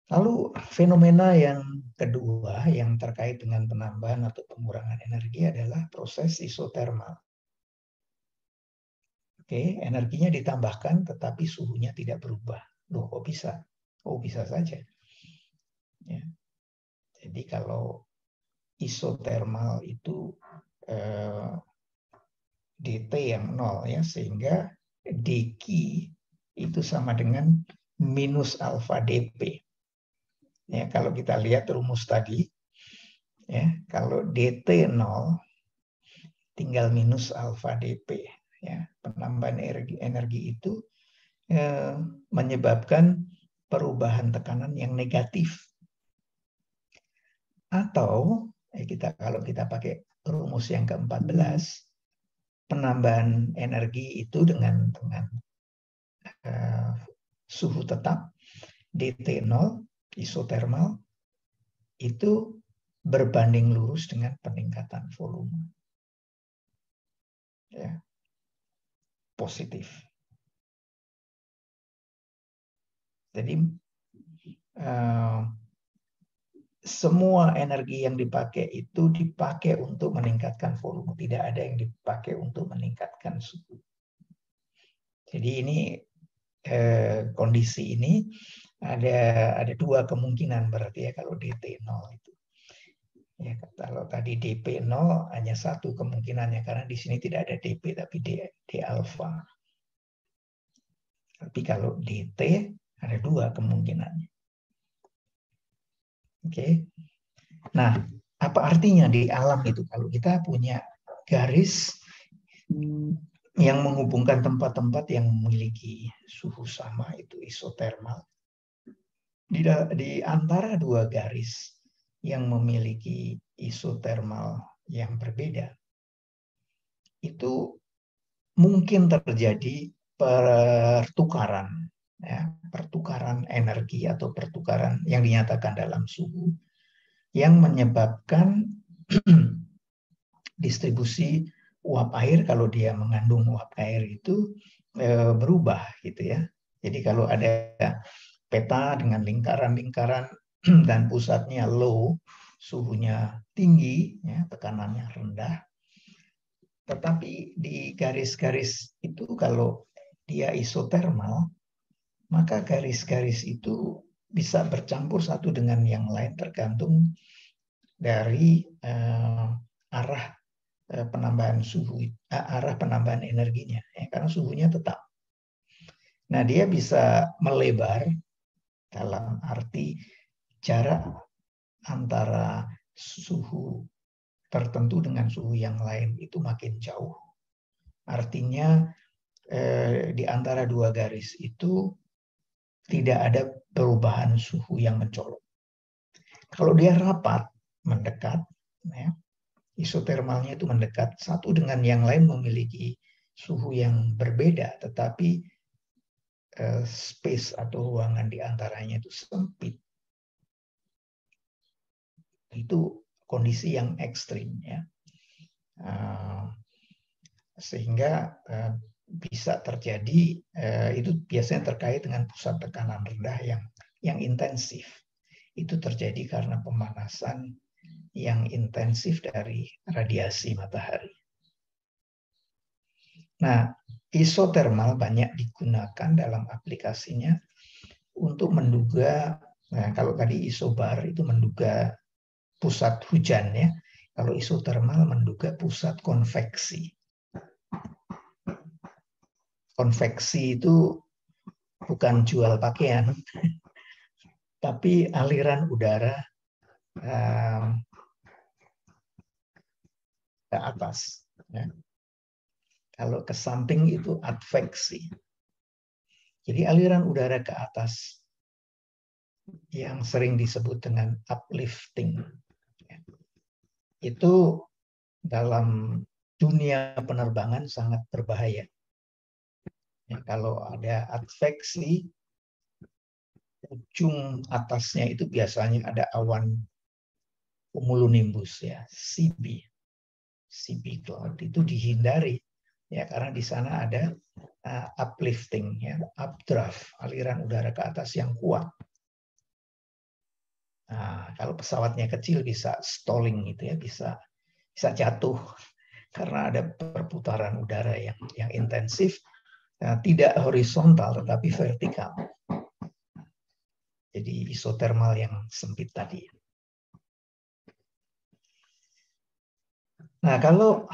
Lalu fenomena yang kedua yang terkait dengan penambahan atau pengurangan energi adalah proses isotermal. Oke, energinya ditambahkan tetapi suhunya tidak berubah. Loh, kok bisa? Oh, bisa saja. Ya. Jadi kalau isotermal itu DT yang 0 ya, sehingga dQ itu sama dengan minus alfa dP. Ya, kalau kita lihat rumus tadi, ya, kalau DT 0 tinggal minus alfa dP. Ya, penambahan energi itu menyebabkan perubahan tekanan yang negatif. Atau kalau kita pakai rumus yang ke-14, penambahan energi itu dengan suhu tetap DT0 isotermal itu berbanding lurus dengan peningkatan volume. Ya. Positif. Jadi semua energi yang dipakai itu dipakai untuk meningkatkan volume, tidak ada yang dipakai untuk meningkatkan suhu. Jadi ini kondisi ini ada dua kemungkinan berarti ya kalau DT0 itu. Ya, kalau tadi DP0 hanya satu kemungkinannya karena di sini tidak ada DP tapi D alfa. Tapi kalau DT ada dua kemungkinannya. Oke. Nah, apa artinya di alam itu kalau kita punya garis yang menghubungkan tempat-tempat yang memiliki suhu sama itu isotermal. Di antara dua garis yang memiliki isotermal yang berbeda, itu mungkin terjadi pertukaran, ya, pertukaran energi atau pertukaran yang dinyatakan dalam suhu yang menyebabkan distribusi uap air kalau dia mengandung uap air itu berubah gitu ya. Jadi kalau ada peta dengan lingkaran-lingkaran dan pusatnya low, suhunya tinggi, ya, tekanannya rendah. Tetapi di garis-garis itu kalau dia isotermal, maka garis-garis itu bisa bercampur satu dengan yang lain tergantung dari arah penambahan suhu, arah penambahan energinya, ya, karena suhunya tetap. Nah, dia bisa melebar dalam arti jarak antara suhu tertentu dengan suhu yang lain itu makin jauh. Artinya di antara dua garis itu tidak ada perubahan suhu yang mencolok. Kalau dia rapat, mendekat, ya, isotermalnya itu mendekat, satu dengan yang lain memiliki suhu yang berbeda, tetapi space atau ruangan di antaranya itu sempit. Itu kondisi yang ekstrim, ya. Sehingga bisa terjadi itu biasanya terkait dengan pusat tekanan rendah yang intensif. Itu terjadi karena pemanasan yang intensif dari radiasi matahari. Nah, isotermal banyak digunakan dalam aplikasinya untuk menduga, nah, kalau tadi isobar itu menduga pusat hujan ya. Kalau isotermal menduga pusat konveksi. Konveksi itu bukan jual pakaian, tapi aliran udara ke atas. Ya. Kalau ke samping itu adveksi. Jadi aliran udara ke atas yang sering disebut dengan uplifting. Ya. Itu dalam dunia penerbangan sangat berbahaya. Ya, kalau ada adveksi, ujung atasnya itu biasanya ada awan cumulonimbus ya, CB cloud, itu dihindari ya karena di sana ada uplifting, ya, updraft, aliran udara ke atas yang kuat. Nah, kalau pesawatnya kecil bisa stalling gitu ya, bisa jatuh karena ada perputaran udara yang intensif, tidak horizontal tetapi vertikal. Jadi isotermal yang sempit tadi. Nah, kalau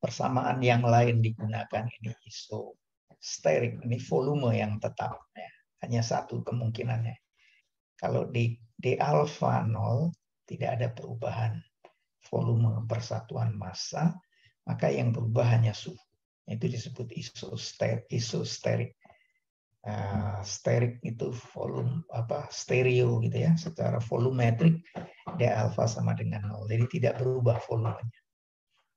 persamaan yang lain digunakan, ini isosteric, ini volume yang tetap, ya, hanya satu kemungkinannya. Kalau di alfa 0 tidak ada perubahan volume persatuan massa, maka yang berubah hanya suhu. Itu disebut isosteric. Steric itu volume stereo gitu ya, secara volumetrik D alfa sama dengan 0. Jadi tidak berubah volumenya.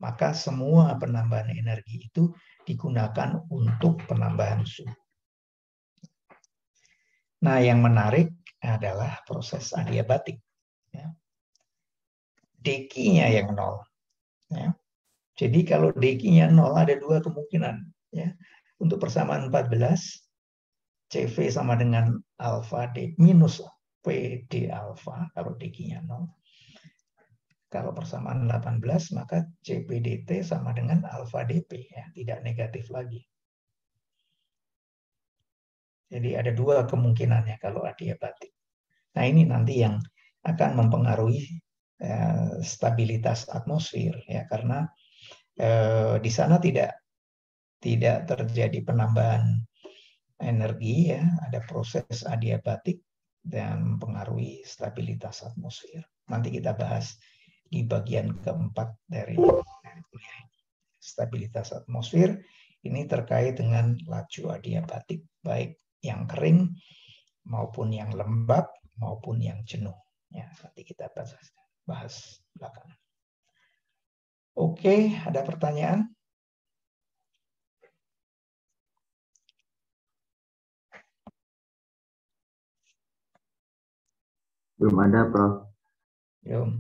Maka semua penambahan energi itu digunakan untuk penambahan suhu. Nah, yang menarik adalah proses adiabatik. Ya. Dekinya yang 0. Ya. Jadi kalau dekinya 0 ada dua kemungkinan. Ya. Untuk persamaan 14, CV sama dengan alfa D minus PD alfa kalau dekinya 0. Kalau persamaan 18, maka CPDT sama dengan alfa DP, ya, tidak negatif lagi. Jadi ada dua kemungkinannya kalau adiabatik. Nah, ini nanti yang akan mempengaruhi stabilitas atmosfer, ya, karena di sana tidak terjadi penambahan energi, ya, ada proses adiabatik dan mempengaruhi stabilitas atmosfer. Nanti kita bahas di bagian keempat dari kuliah ini. Stabilitas atmosfer ini terkait dengan laju adiabatik, baik yang kering maupun yang lembab maupun yang jenuh. Ya, nanti kita bahas belakangan. Oke, ada pertanyaan? Belum ada, Prof. Belum.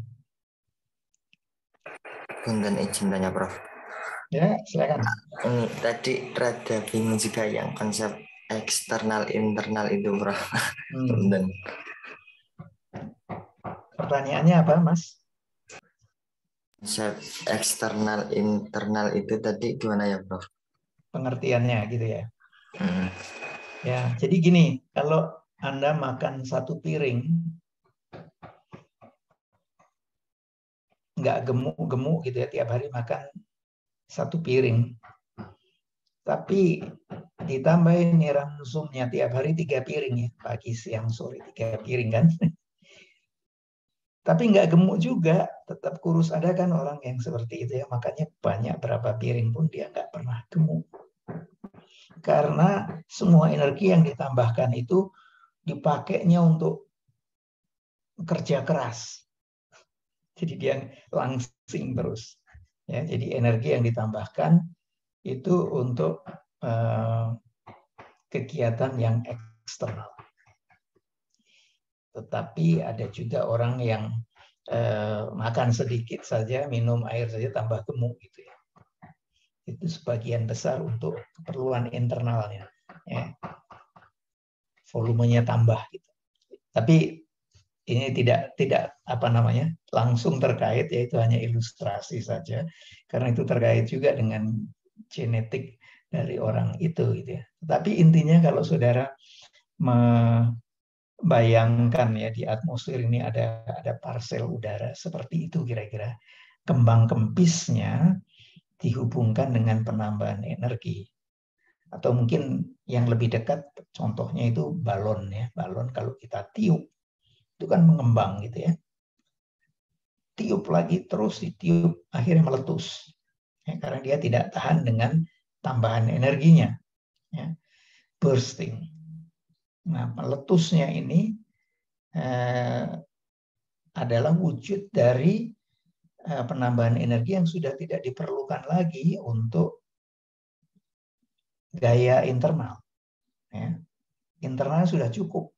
Punten izin tanya, Prof. Ya, silakan. Ini tadi rada bingung juga yang konsep eksternal internal itu, Prof. Punten. Pertanyaannya apa, Mas? Konsep eksternal internal itu tadi gimana ya, Prof? Pengertiannya gitu ya. Ya, jadi gini, kalau Anda makan satu piring, nggak gemuk-gemuk gitu ya, tiap hari makan satu piring. Tapi ditambahin nih ransumnya tiap hari 3 piring ya, pagi, siang, sore 3 piring kan. Tapi nggak gemuk juga, tetap kurus. Ada kan orang yang seperti itu ya, makanya banyak berapa piring pun dia nggak pernah gemuk. Karena semua energi yang ditambahkan itu dipakainya untuk kerja keras. Jadi dia langsing terus. Ya, jadi energi yang ditambahkan itu untuk kegiatan yang eksternal. Tetapi ada juga orang yang makan sedikit saja, minum air saja tambah gemuk gitu ya. Itu sebagian besar untuk keperluan internalnya. Ya. Volumenya tambah gitu. Tapi ini tidak langsung terkait, yaitu hanya ilustrasi saja, karena itu terkait juga dengan genetik dari orang itu gitu ya. Tapi intinya kalau saudara membayangkan ya di atmosfer ini ada parsel udara seperti itu kira-kira, kembang kempisnya dihubungkan dengan penambahan energi. Atau mungkin yang lebih dekat contohnya itu balon ya, balon kalau kita tiup itu kan mengembang gitu ya. Tiup lagi terus ditiup akhirnya meletus. Ya, karena dia tidak tahan dengan tambahan energinya. Ya. Bursting. Nah, meletusnya ini adalah wujud dari penambahan energi yang sudah tidak diperlukan lagi untuk gaya internal. Ya. Internal sudah cukup.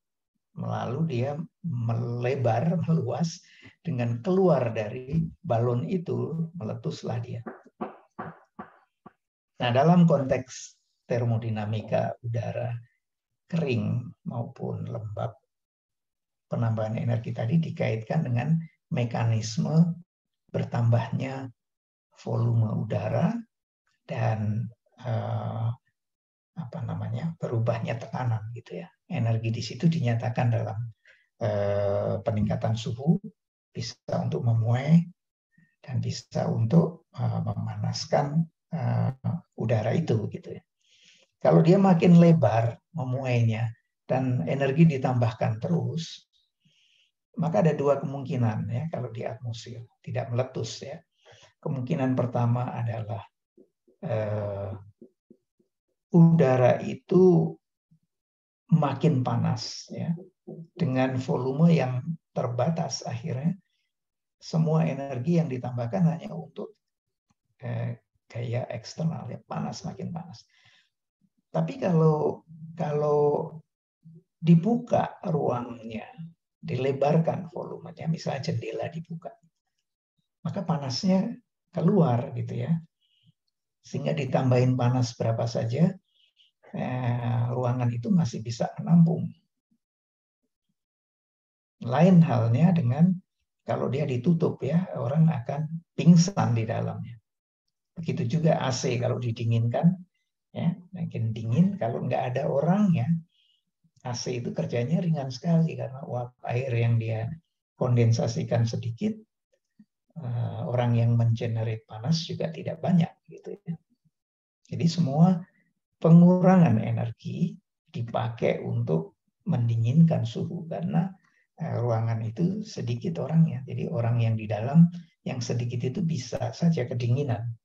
Lalu dia melebar, meluas, dengan keluar dari balon itu, meletuslah dia. Nah, dalam konteks termodinamika udara kering maupun lembab, penambahan energi tadi dikaitkan dengan mekanisme bertambahnya volume udara dan berubahnya tekanan gitu ya. Energi di situ dinyatakan dalam peningkatan suhu, bisa untuk memuai dan bisa untuk memanaskan udara itu gitu ya. Kalau dia makin lebar memuainya dan energi ditambahkan terus, maka ada dua kemungkinan ya kalau di atmosfer, tidak meletus ya. Kemungkinan pertama adalah udara itu makin panas ya, dengan volume yang terbatas. Akhirnya semua energi yang ditambahkan hanya untuk gaya eksternal ya, panas, makin panas. Tapi kalau dibuka ruangnya, dilebarkan volumenya, misalnya jendela dibuka, maka panasnya keluar gitu ya, sehingga ditambahin panas berapa saja, ruangan itu masih bisa menampung. Lain halnya dengan kalau dia ditutup ya, orang akan pingsan di dalamnya. Begitu juga AC kalau didinginkan, ya makin dingin. Kalau nggak ada orangnya, AC itu kerjanya ringan sekali karena uap air yang dia kondensasikan sedikit, orang yang mengenerate panas juga tidak banyak gitu ya. Jadi semua pengurangan energi dipakai untuk mendinginkan suhu karena ruangan itu sedikit orangnya. Jadi orang yang di dalam yang sedikit itu bisa saja kedinginan.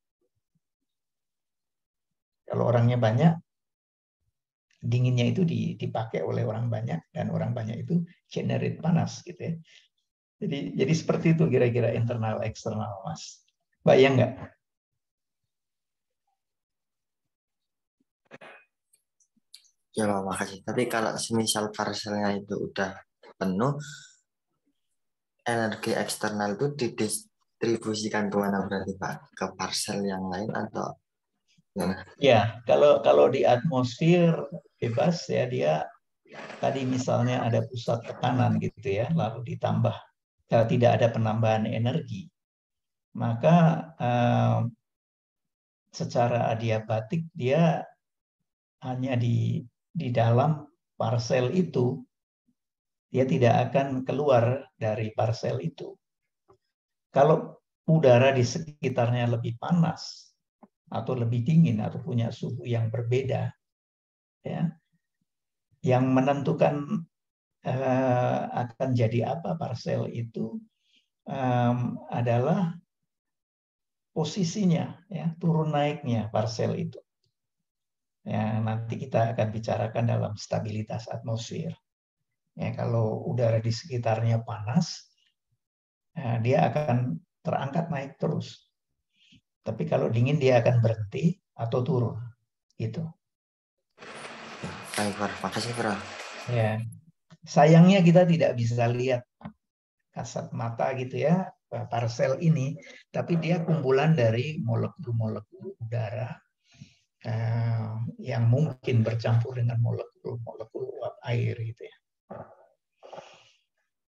Kalau orangnya banyak, dinginnya itu dipakai oleh orang banyak dan orang banyak itu generate panas gitu ya. Jadi seperti itu kira-kira internal eksternal, Mas. Bayang nggak? Ya Pak, makasih. Tapi kalau semisal parselnya itu udah penuh, energi eksternal itu didistribusikan kemana berarti Pak? Ke parsel yang lain atau gimana? Ya, kalau di atmosfer bebas ya, dia tadi misalnya ada pusat tekanan gitu ya, lalu ditambah tidak ada penambahan energi, maka secara adiabatik dia hanya di dalam parsel itu, dia tidak akan keluar dari parsel itu. Kalau udara di sekitarnya lebih panas atau lebih dingin atau punya suhu yang berbeda, ya, yang menentukan akan jadi apa parsel itu adalah posisinya, ya, turun naiknya parsel itu. Ya, nanti kita akan bicarakan dalam stabilitas atmosfer. Ya, kalau udara di sekitarnya panas, dia akan terangkat naik terus. Tapi kalau dingin dia akan berhenti atau turun, gitu. Baik, Pak. Makasih, Bro. Ya, sayangnya kita tidak bisa lihat kasat mata gitu ya parsel ini, tapi dia kumpulan dari molekul-molekul udara yang mungkin bercampur dengan molekul-molekul uap air gitu ya.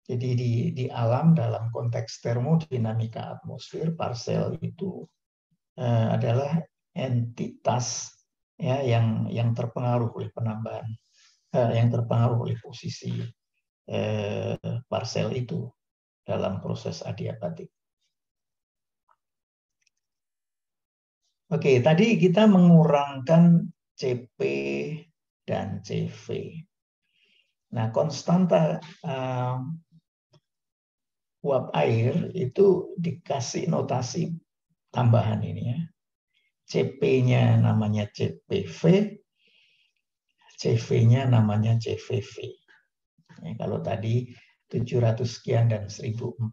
Jadi di alam dalam konteks termodinamika atmosfer, parsel itu adalah entitas ya yang terpengaruh oleh penambahan, yang terpengaruh oleh posisi parsel itu dalam proses adiabatik. Oke, tadi kita mengurangkan CP dan CV. Nah, konstanta uap air itu dikasih notasi tambahan ini ya. CP-nya namanya CPV, CV-nya namanya CVV. Ya, kalau tadi 700 sekian dan 1004,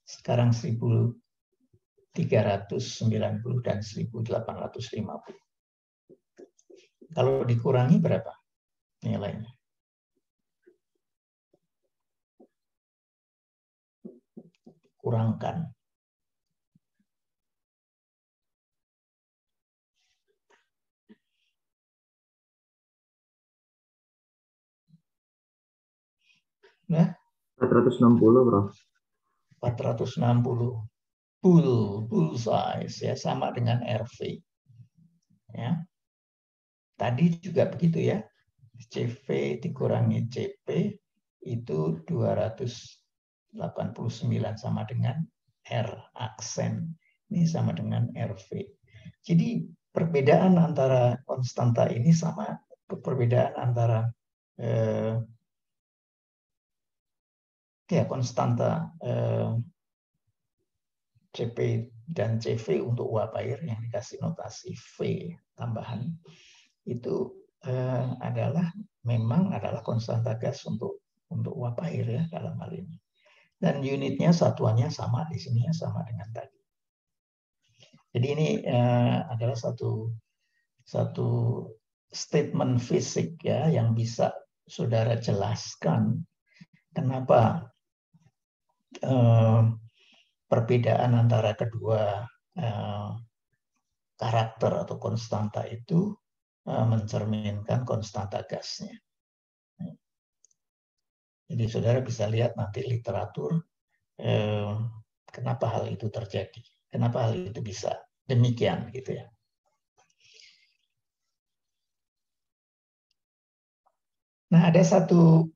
sekarang 1390 dan 1850. Kalau dikurangi berapa nilainya? Kurangkan. Nah, 460, Bro. 460 bull size ya, sama dengan RV. Ya. Tadi juga begitu ya. CV dikurangi CP itu 289 sama dengan R aksen. Ini sama dengan RV. Jadi perbedaan antara konstanta ini sama perbedaan antara konstanta CP dan CV untuk uap air yang dikasih notasi V tambahan itu memang adalah konstanta gas untuk uap air ya dalam hal ini. Dan unitnya satuannya sama di sini ya, sama dengan tadi. Jadi ini adalah satu statement fisik ya yang bisa saudara jelaskan kenapa perbedaan antara kedua karakter atau konstanta itu mencerminkan konstanta gasnya. Jadi saudara bisa lihat nanti literatur kenapa hal itu terjadi, kenapa hal itu bisa demikian gitu ya. Nah, ada satu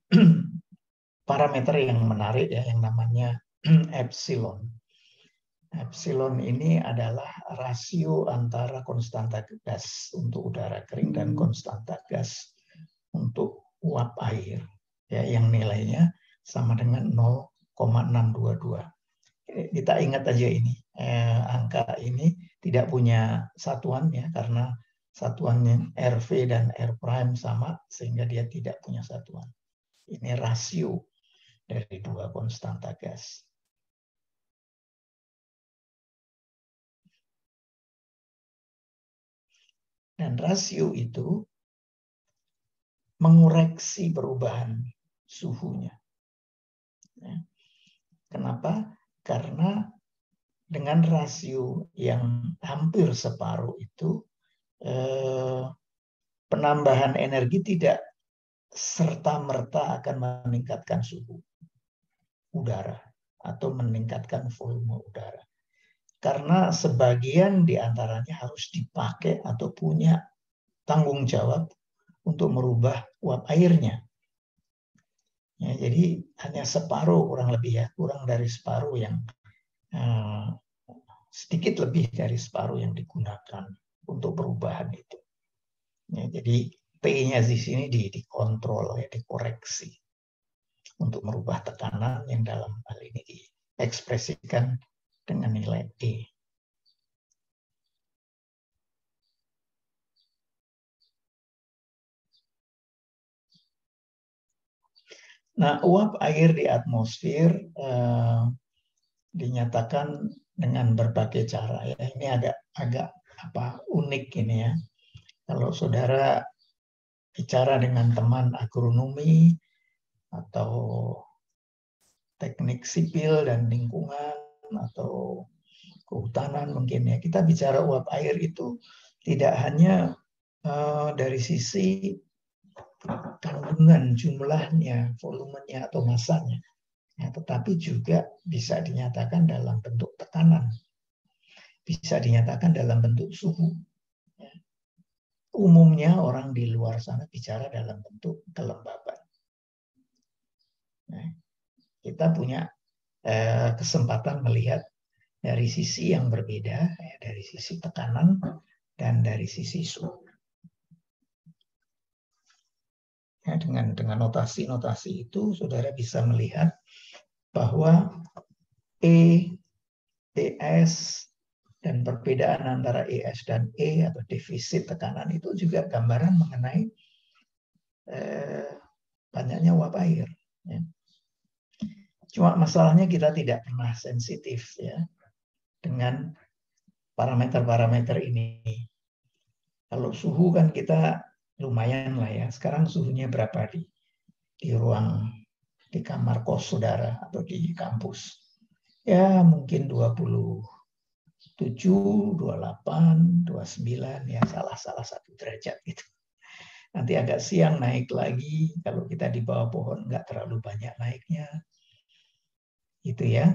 parameter yang menarik ya yang namanya epsilon. Epsilon ini adalah rasio antara konstanta gas untuk udara kering dan konstanta gas untuk uap air ya yang nilainya sama dengan 0,622. Kita ingat aja ini angka ini tidak punya satuan ya karena satuannya RV dan R prime sama sehingga dia tidak punya satuan. Ini rasio dari dua konstanta gas. Dan rasio itu mengoreksi perubahan suhunya. Kenapa? Karena dengan rasio yang hampir separuh itu, penambahan energi tidak serta-merta akan meningkatkan suhu udara atau meningkatkan volume udara. Karena sebagian diantaranya harus dipakai atau punya tanggung jawab untuk merubah uap airnya. Ya, jadi hanya separuh kurang lebih ya, kurang dari separuh yang sedikit lebih dari separuh yang digunakan untuk perubahan itu. Ya, jadi P-nya di sini dikontrol ya, dikoreksi untuk merubah tekanan yang dalam hal ini diekspresikan dengan nilai E. Nah, uap air di atmosfer dinyatakan dengan berbagai cara ya. Ini agak unik ini ya. Kalau saudara bicara dengan teman agronomi atau teknik sipil dan lingkungan atau kehutanan mungkin ya, kita bicara uap air itu tidak hanya dari sisi kandungan jumlahnya, volumenya atau masanya, ya, tetapi juga bisa dinyatakan dalam bentuk tekanan, bisa dinyatakan dalam bentuk suhu. Ya. Umumnya orang di luar sana bicara dalam bentuk kelembaban. Nah, kita punya kesempatan melihat dari sisi yang berbeda, ya, dari sisi tekanan dan dari sisi suhu. Ya, dengan notasi-notasi itu, saudara bisa melihat bahwa E, ES, dan perbedaan antara ES dan E atau defisit tekanan itu juga gambaran mengenai banyaknya uap air. Ya. Cuma masalahnya kita tidak pernah sensitif ya dengan parameter-parameter ini. Kalau suhu kan kita lumayan lah ya. Sekarang suhunya berapa di ruang, di kamar kos saudara atau di kampus? Ya mungkin 27, 28, 29 ya salah 1 derajat gitu. Nanti agak siang naik lagi. Kalau kita di bawah pohon nggak terlalu banyak naiknya. Itu ya.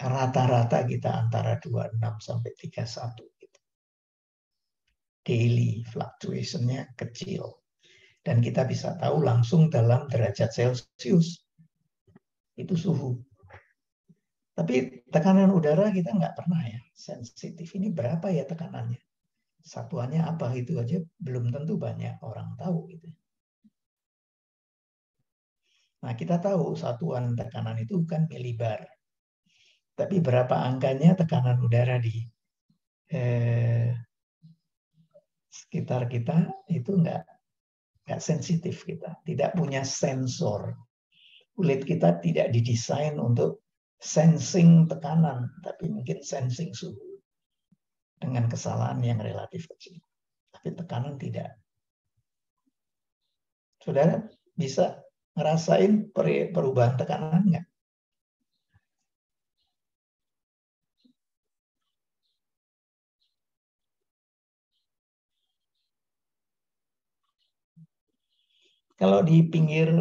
Rata-rata kita antara 26 sampai 31. Gitu. Daily fluctuation-nya kecil. Dan kita bisa tahu langsung dalam derajat Celcius. Itu suhu. Tapi tekanan udara kita nggak pernah ya sensitif. Ini berapa ya tekanannya? Satuannya apa itu aja belum tentu banyak orang tahu. Gitu. Nah kita tahu satuan tekanan itu kan milibar. Tapi berapa angkanya tekanan udara di sekitar kita itu nggak sensitif kita. Tidak punya sensor. Kulit kita tidak didesain untuk sensing tekanan, tapi mungkin sensing suhu dengan kesalahan yang relatif kecil. Tapi tekanan tidak. Saudara bisa ngerasain perubahan tekanan nggak? Kalau di pinggir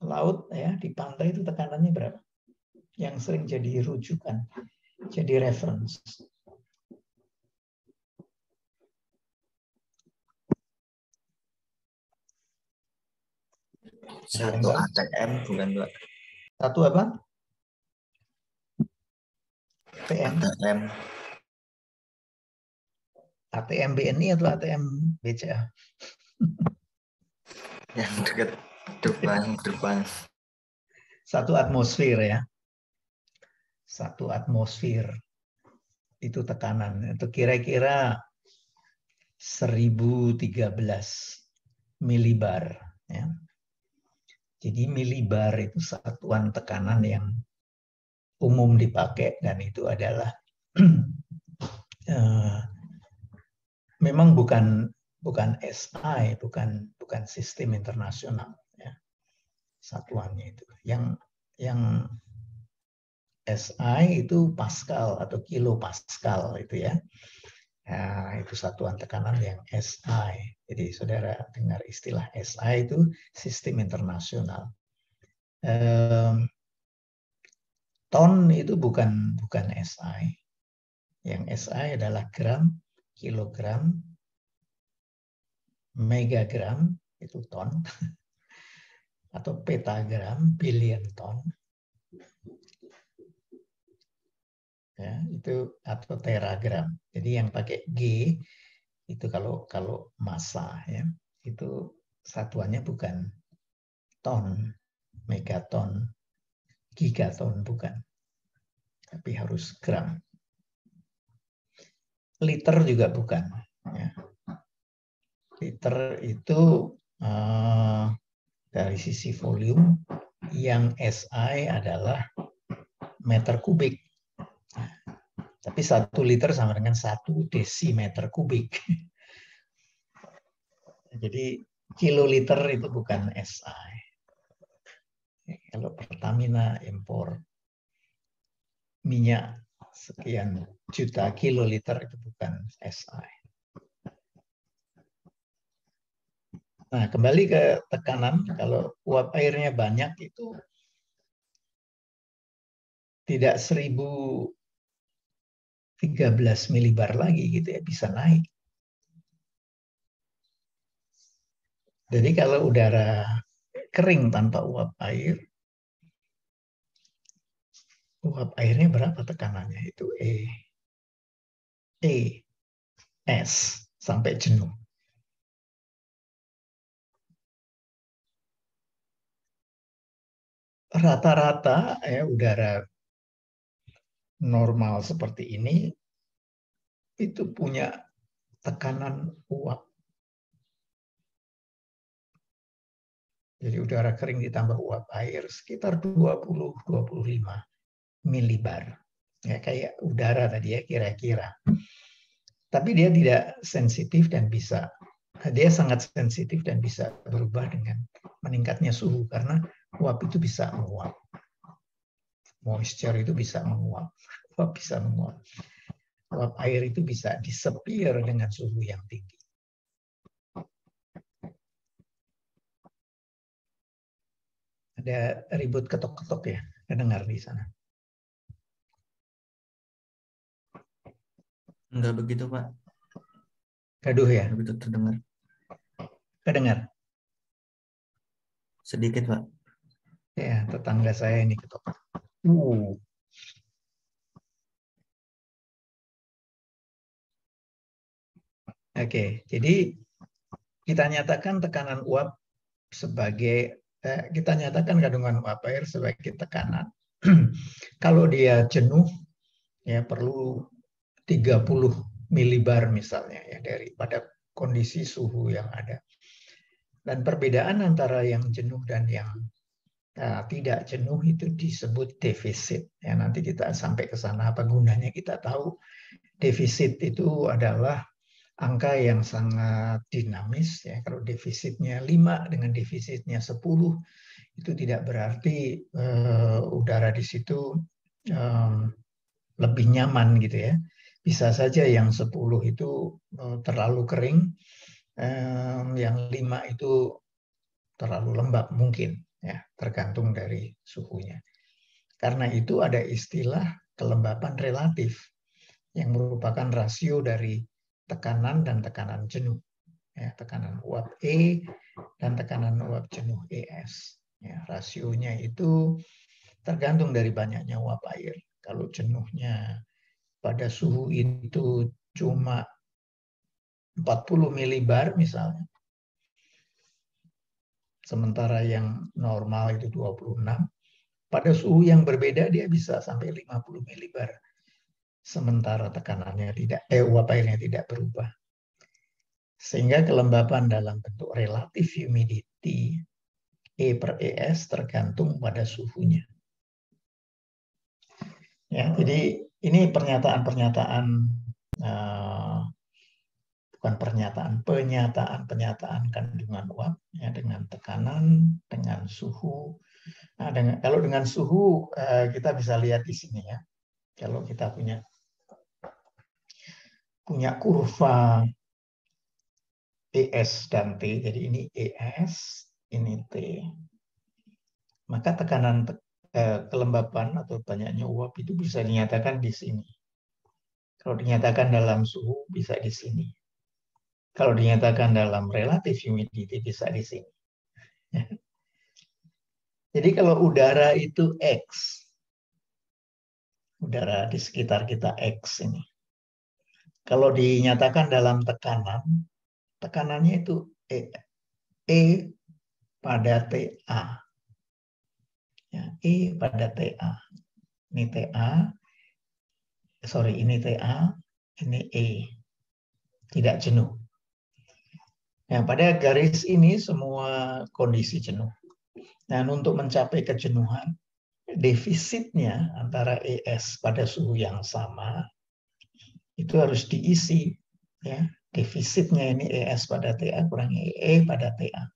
laut ya di pantai itu tekanannya berapa? Yang sering jadi rujukan, jadi reference. Satu ATM bukan dua. Satu apa? PM. ATM. ATM BNI atau ATM BCA? Yang dekat depan. Satu atmosfer ya. Satu atmosfer itu tekanan. Itu kira-kira 1013 milibar. Ya. Jadi milibar itu satuan tekanan yang umum dipakai dan itu adalah memang bukan SI, bukan sistem internasional ya. Satuannya itu. Yang SI itu Pascal atau kilopascal itu ya. Nah, itu satuan tekanan yang SI. Jadi saudara dengar istilah SI itu sistem internasional. Ton itu bukan SI. Yang SI adalah gram, kilogram, megagram itu ton, atau petagram, billion ton. Ya, itu atau teragram. Jadi yang pakai G itu kalau massa ya, itu satuannya bukan ton, megaton, gigaton bukan. Tapi harus gram. Liter juga bukan. Ya. Liter itu dari sisi volume yang SI adalah meter kubik. Tapi 1 liter sama dengan 1 desimeter kubik. Jadi kiloliter itu bukan SI. Kalau Pertamina impor minyak sekian juta kiloliter itu bukan SI. Nah, kembali ke tekanan, kalau uap airnya banyak itu tidak 1013 milibar lagi gitu ya, bisa naik. Jadi kalau udara kering tanpa uap airnya berapa tekanannya? Itu S sampai jenuh. Rata-rata ya udara normal seperti ini itu punya tekanan uap. Jadi udara kering ditambah uap air sekitar 20-25 milibar. Ya kayak udara tadi ya kira-kira. Tapi dia tidak sensitif dan dia sangat sensitif dan bisa berubah dengan meningkatnya suhu karena uap itu bisa menguap. Moisture itu bisa menguap. Uap bisa menguap. Uap air itu bisa disappear dengan suhu yang tinggi. Ada ribut ketok-ketok ya, kedengar di sana. Enggak begitu, Pak. Gaduh ya? Enggak begitu terdengar. Kedengar? Sedikit, Pak. Ya, tetangga saya ini ketok. Oke, jadi kita nyatakan tekanan uap sebagai kita nyatakan kandungan uap air sebagai tekanan. Kalau dia jenuh ya perlu 30 milibar misalnya ya daripada kondisi suhu yang ada. Dan perbedaan antara yang jenuh dan yang tidak jenuh itu disebut defisit. Ya, nanti kita sampai ke sana apa gunanya kita tahu defisit itu adalah angka yang sangat dinamis ya. Kalau defisitnya 5 dengan defisitnya 10 itu tidak berarti udara di situ lebih nyaman gitu ya. Bisa saja yang 10 itu terlalu kering, yang 5 itu terlalu lembab mungkin ya, tergantung dari suhunya. Karena itu ada istilah kelembapan relatif yang merupakan rasio dari tekanan dan tekanan jenuh. Ya, tekanan uap E dan tekanan uap jenuh ES. Ya, rasionya itu tergantung dari banyaknya uap air. Kalau jenuhnya pada suhu itu cuma 40 milibar misalnya, sementara yang normal itu 26, pada suhu yang berbeda dia bisa sampai 50 milibar. Sementara tekanannya tidak, uap airnya tidak berubah. Sehingga kelembapan dalam bentuk relative humidity E per ES tergantung pada suhunya. Ya, jadi ini pernyataan-pernyataan bukan pernyataan kandungan uap ya, dengan tekanan, dengan suhu. Nah, kalau dengan suhu kita bisa lihat di sini ya. Kalau kita punya kurva ES dan T, jadi ini ES, ini T. Maka tekanan kelembapan atau banyaknya uap itu bisa dinyatakan di sini. Kalau dinyatakan dalam suhu bisa di sini. Kalau dinyatakan dalam relative humidity bisa di sini. Jadi kalau udara itu X, udara di sekitar kita X ini. Kalau dinyatakan dalam tekanan, tekanannya itu E pada TA. Ya, E pada TA. Ini TA, ini TA, ini E. Tidak jenuh. Nah, pada garis ini semua kondisi jenuh. Dan untuk mencapai kejenuhan, defisitnya antara ES pada suhu yang sama itu harus diisi. Ya, defisitnya ini ES pada TA kurangi E pada TA.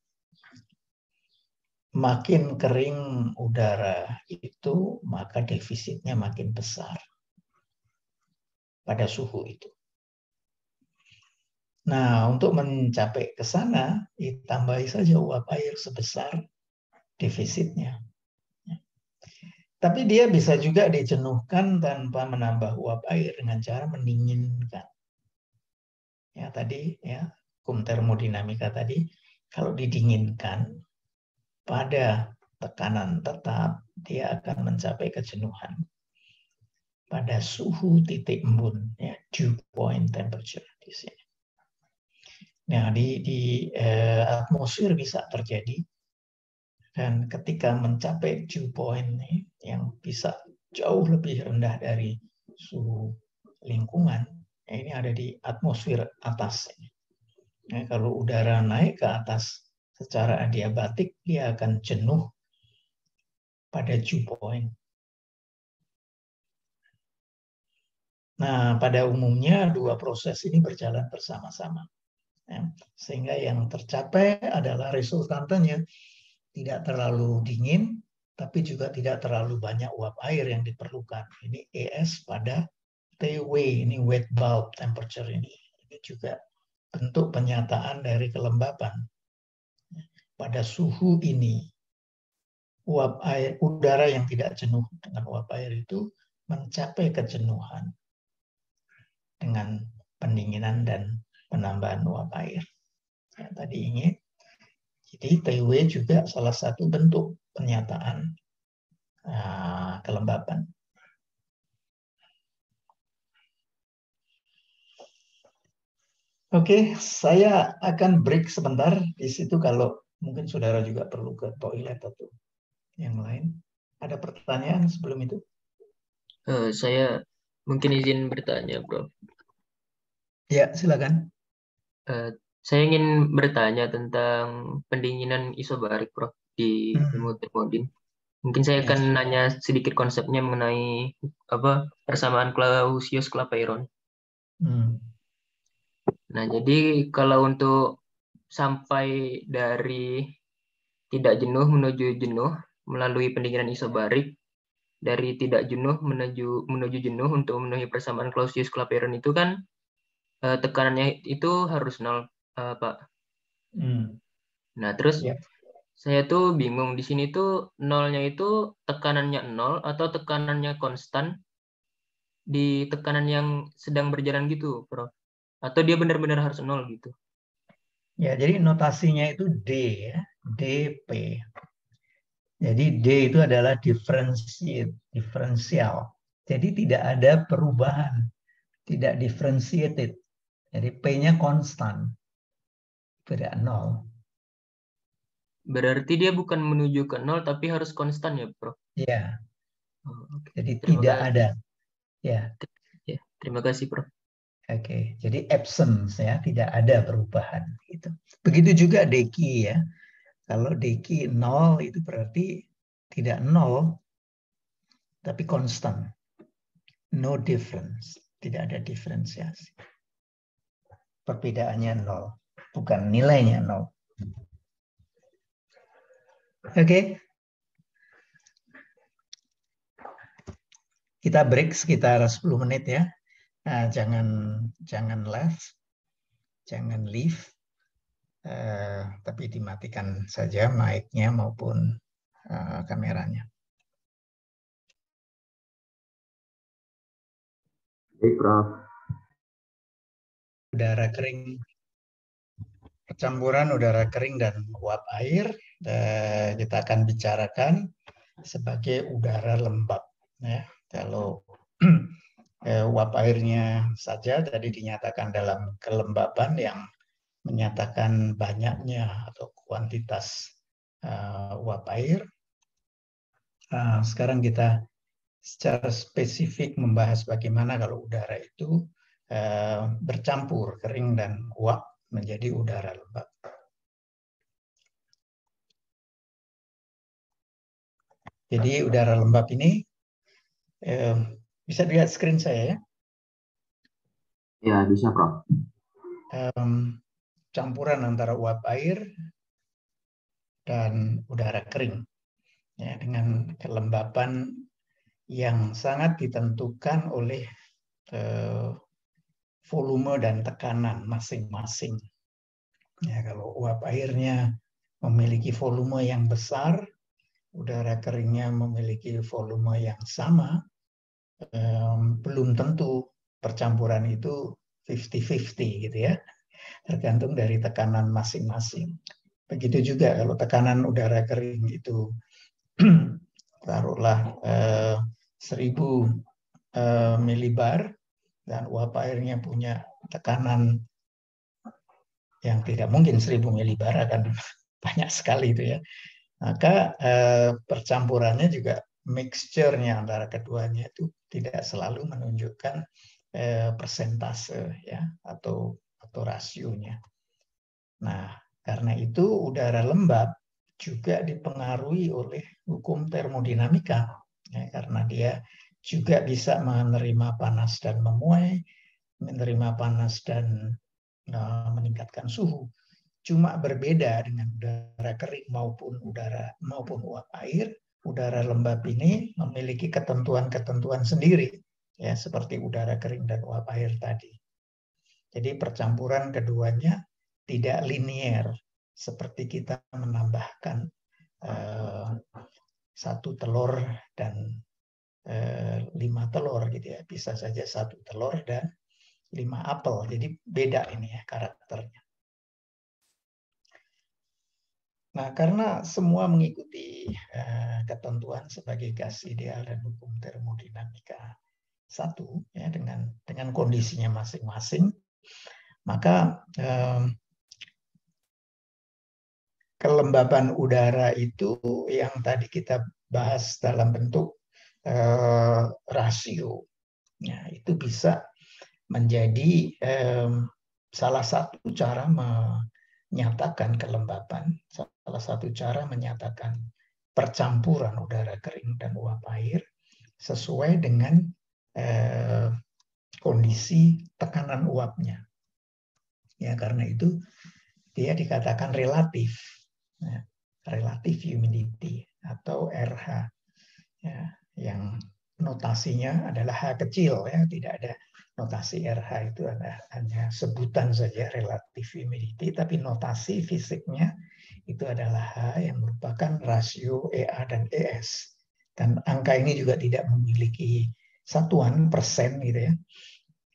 Makin kering udara itu, maka defisitnya makin besar pada suhu itu. Nah, untuk mencapai ke sana, ditambahi saja uap air sebesar defisitnya. Tapi dia bisa juga dijenuhkan tanpa menambah uap air dengan cara mendinginkan. Ya tadi ya, hukum termodinamika tadi, kalau didinginkan pada tekanan tetap, dia akan mencapai kejenuhan pada suhu titik embun, ya, dew point temperature di sini. Nah, di atmosfer bisa terjadi, dan ketika mencapai dew point yang bisa jauh lebih rendah dari suhu lingkungan, ya, ini ada di atmosfer atas. Nah, kalau udara naik ke atas secara adiabatik, dia akan jenuh pada dew point. Nah, pada umumnya dua proses ini berjalan bersama-sama. Ya, sehingga yang tercapai adalah resultantenya tidak terlalu dingin, tapi juga tidak terlalu banyak uap air yang diperlukan. Ini ES pada TW, ini wet bulb temperature ini. Ini juga bentuk penyataan dari kelembapan pada suhu ini. uap air, udara yang tidak jenuh dengan uap air itu mencapai kejenuhan dengan pendinginan dan penambahan uap air. Ya, tadi ingin. Jadi TW juga salah satu bentuk pernyataan kelembapan. Oke, saya akan break sebentar di situ kalau mungkin saudara juga perlu ke toilet atau yang lain. Ada pertanyaan sebelum itu? Saya mungkin izin bertanya, Bro. Ya, silakan. Saya ingin bertanya tentang pendinginan isobarik, Bro, di ilmu termodin. Mungkin saya akan nanya sedikit konsepnya mengenai persamaan Clausius-Clapeyron. Nah, jadi kalau untuk sampai dari tidak jenuh menuju jenuh melalui pendinginan isobarik, dari tidak jenuh menuju jenuh untuk memenuhi persamaan Clausius-Clapeyron itu kan tekanannya itu harus 0, Pak. Nah, terus saya tuh bingung di sini tuh nolnya itu tekanannya 0 atau tekanannya konstan di tekanan yang sedang berjalan gitu, Prof. Atau dia benar-benar harus 0 gitu. Ya, jadi notasinya itu D ya, dP. Jadi D itu adalah diferensial. Jadi tidak ada perubahan, tidak differentiated. Jadi P-nya konstan, tidak 0. Berarti dia bukan menuju ke 0 tapi harus konstan ya, Prof. Ya, Oke. jadi Terima tidak kasih. ada. Ya, Ya, terima kasih, Prof. oke. Jadi absence ya, tidak ada perubahan gitu. Begitu juga deki ya. Kalau deki 0 itu berarti tidak 0 tapi konstan. No difference, tidak ada diferensiasi. Perbedaannya 0, bukan nilainya 0. Oke. Kita break sekitar 10 menit ya. Nah, jangan leave. Tapi dimatikan saja mic-nya maupun kameranya. Baik, Prof. Udara kering, percampuran udara kering dan uap air kita akan bicarakan sebagai udara lembab. Ya, kalau uap airnya saja tadi dinyatakan dalam kelembaban yang menyatakan banyaknya atau kuantitas uap air. Sekarang kita secara spesifik membahas bagaimana kalau udara itu bercampur kering dan uap menjadi udara lembab. Jadi udara lembab ini bisa dilihat screen saya ya? Ya, bisa, Prof. Campuran antara uap air dan udara kering ya, dengan kelembapan yang sangat ditentukan oleh volume dan tekanan masing-masing. Ya, kalau uap airnya memiliki volume yang besar, udara keringnya memiliki volume yang sama, belum tentu percampuran itu 50-50 gitu ya, tergantung dari tekanan masing-masing. Begitu juga kalau tekanan udara kering itu taruhlah 1000 milibar dan uap airnya punya tekanan yang tidak mungkin 1000 milibar, akan banyak sekali itu ya. Maka percampurannya juga mixture-nya antara keduanya itu tidak selalu menunjukkan persentase ya atau rasionya. Nah, karena itu udara lembab juga dipengaruhi oleh hukum termodinamika ya, karena dia juga bisa menerima panas dan memuai, menerima panas dan meningkatkan suhu. Cuma berbeda dengan udara kering maupun uap air, udara lembab ini memiliki ketentuan-ketentuan sendiri, ya seperti udara kering dan uap air tadi. Jadi percampuran keduanya tidak linier, seperti kita menambahkan 1 telur dan 5 telur gitu ya. Bisa saja 1 telur dan 5 apel. Jadi beda ini ya karakternya. Nah, karena semua mengikuti ketentuan sebagai gas ideal dan hukum termodinamika 1 ya, dengan kondisinya masing-masing, maka kelembaban udara itu yang tadi kita bahas dalam bentuk rasio, ya, itu bisa menjadi salah satu cara menyatakan kelembaban, salah satu cara menyatakan percampuran udara kering dan uap air sesuai dengan kondisi tekanan uapnya. Ya, karena itu dia dikatakan relatif, ya, relative humidity atau RH, ya, yang notasinya adalah H kecil, ya, tidak ada notasi RH, itu hanya sebutan saja relative humidity, tapi notasi fisiknya itu adalah H yang merupakan rasio EA dan ES. Dan angka ini juga tidak memiliki satuan persen gitu ya.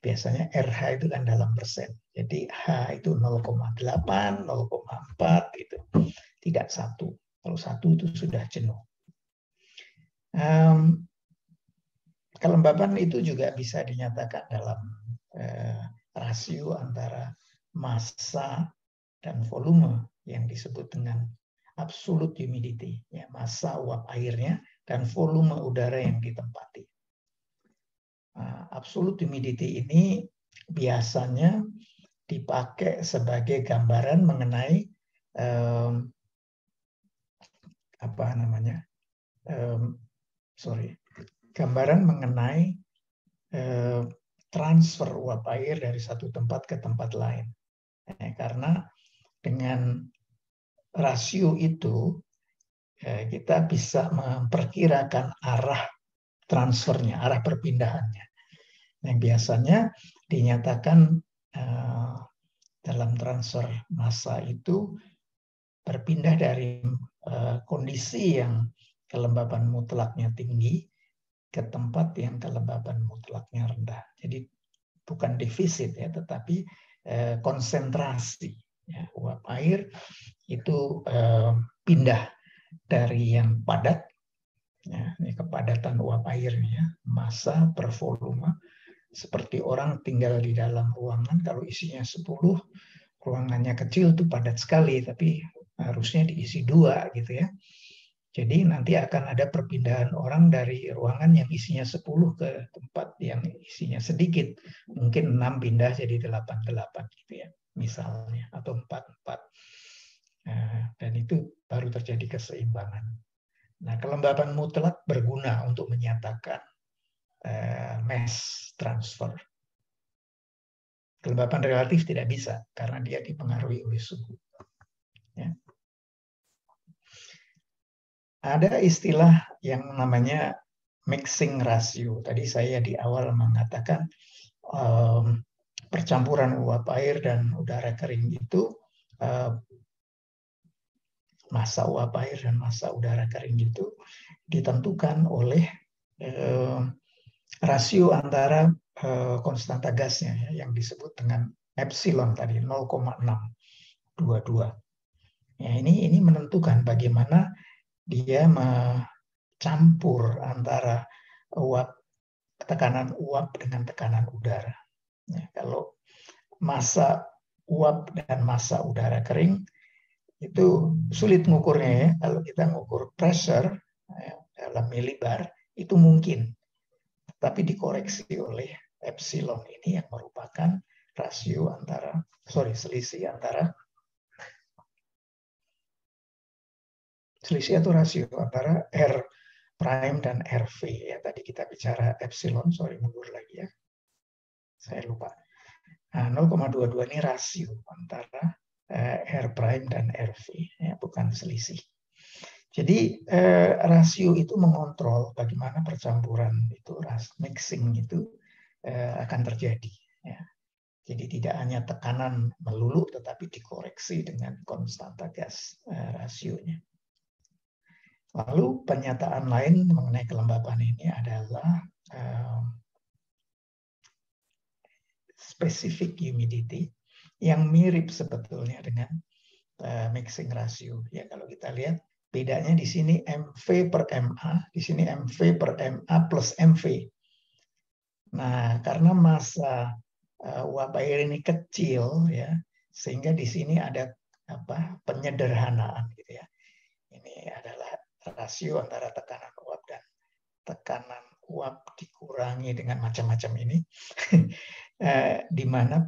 Biasanya RH itu kan dalam persen. Jadi H itu 0,8, 0,4 gitu. Tidak 1. Kalau 1 itu sudah jenuh. Kelembaban itu juga bisa dinyatakan dalam rasio antara massa dan volume yang disebut dengan absolute humidity, ya, massa uap airnya dan volume udara yang ditempati. Absolute humidity ini biasanya dipakai sebagai gambaran mengenai gambaran mengenai transfer uap air dari satu tempat ke tempat lain. Karena dengan rasio itu kita bisa memperkirakan arah transfernya, arah perpindahannya. Yang biasanya dinyatakan dalam transfer massa itu berpindah dari kondisi yang kelembaban mutlaknya tinggi ke tempat yang kelembaban mutlaknya rendah. Jadi bukan defisit ya, tetapi konsentrasi. Ya, uap air itu pindah dari yang padat, ya, ini kepadatan uap airnya, massa per volume. Seperti orang tinggal di dalam ruangan, kalau isinya 10, ruangannya kecil itu padat sekali, tapi harusnya diisi 2 gitu ya. Jadi nanti akan ada perpindahan orang dari ruangan yang isinya 10 ke tempat yang isinya sedikit. Mungkin 6 pindah jadi 8 gitu ya, misalnya, atau 4. Dan itu baru terjadi keseimbangan. Nah, kelembaban mutlak berguna untuk menyatakan mass transfer. Kelembaban relatif tidak bisa karena dia dipengaruhi oleh suhu. Ya. Ada istilah yang namanya mixing ratio. Tadi saya di awal mengatakan percampuran uap air dan udara kering itu massa uap air dan massa udara kering itu ditentukan oleh rasio antara konstanta gasnya ya, yang disebut dengan epsilon tadi 0,622. Ya, ini menentukan bagaimana dia mencampur antara tekanan uap dengan tekanan udara. Ya, kalau massa uap dan massa udara kering itu sulit ngukurnya ya. Kalau kita ngukur pressure ya, dalam milibar itu mungkin, tapi dikoreksi oleh epsilon ini yang merupakan selisih atau rasio antara R prime dan RV ya. Tadi kita bicara epsilon, mundur lagi ya. Saya lupa. Nah, 0,22 ini rasio antara R prime dan RV ya, bukan selisih. Jadi rasio itu mengontrol bagaimana percampuran itu, mixing itu akan terjadi. Ya. Jadi tidak hanya tekanan melulu, tetapi dikoreksi dengan konstanta gas rasionya. Lalu pernyataan lain mengenai kelembapan ini adalah specific humidity yang mirip sebetulnya dengan mixing ratio. Ya, kalau kita lihat bedanya di sini MV per MA, di sini MV per MA plus MV. Nah, karena massa uap air ini kecil, ya, sehingga di sini ada penyederhanaan, gitu ya. Ini adalah rasio antara tekanan uap dan tekanan uap dikurangi dengan macam-macam ini, di mana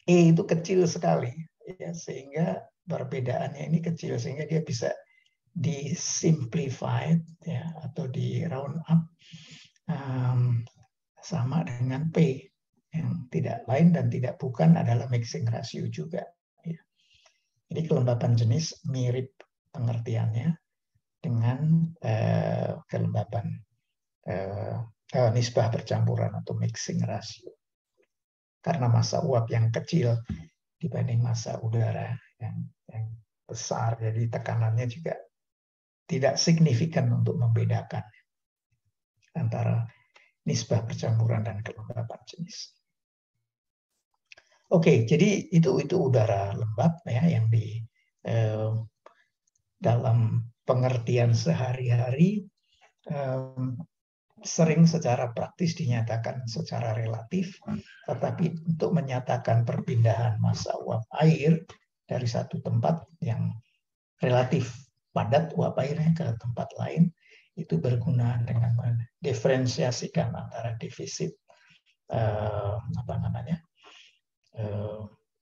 E itu kecil sekali, ya, sehingga perbedaannya ini kecil, sehingga dia bisa disimplified, ya, atau di round up sama dengan P, yang tidak lain dan tidak bukan adalah mixing ratio juga. Ya. Jadi kelembapan jenis mirip pengertiannya dengan kelembapan nisbah percampuran atau mixing ratio. Karena massa uap yang kecil dibanding massa udara yang besar, jadi tekanannya juga tidak signifikan untuk membedakan antara nisbah percampuran dan kelembapan jenis. Oke, jadi itu udara lembab, ya, yang di dalam pengertian sehari-hari sering secara praktis dinyatakan secara relatif, tetapi untuk menyatakan perpindahan massa uap air dari satu tempat yang relatif padat uap airnya ke tempat lain, itu berguna dengan mendiferensiasikan antara defisit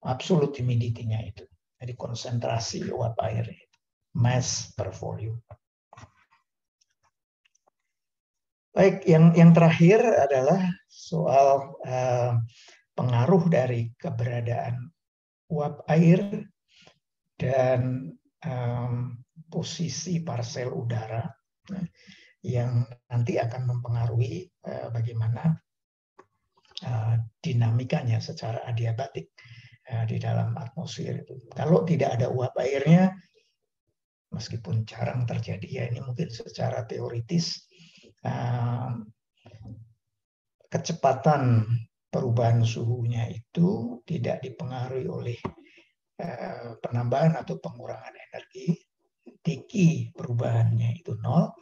absolute humidity-nya itu, jadi konsentrasi uap air, mass per volume. Baik, yang terakhir adalah soal pengaruh dari keberadaan uap air dan posisi parsel udara yang nanti akan mempengaruhi bagaimana dinamikanya secara adiabatik di dalam atmosfer itu. Kalau tidak ada uap airnya, meskipun jarang terjadi, ya, ini mungkin secara teoritis, kecepatan perubahan suhunya itu tidak dipengaruhi oleh penambahan atau pengurangan energi. Diki perubahannya itu 0,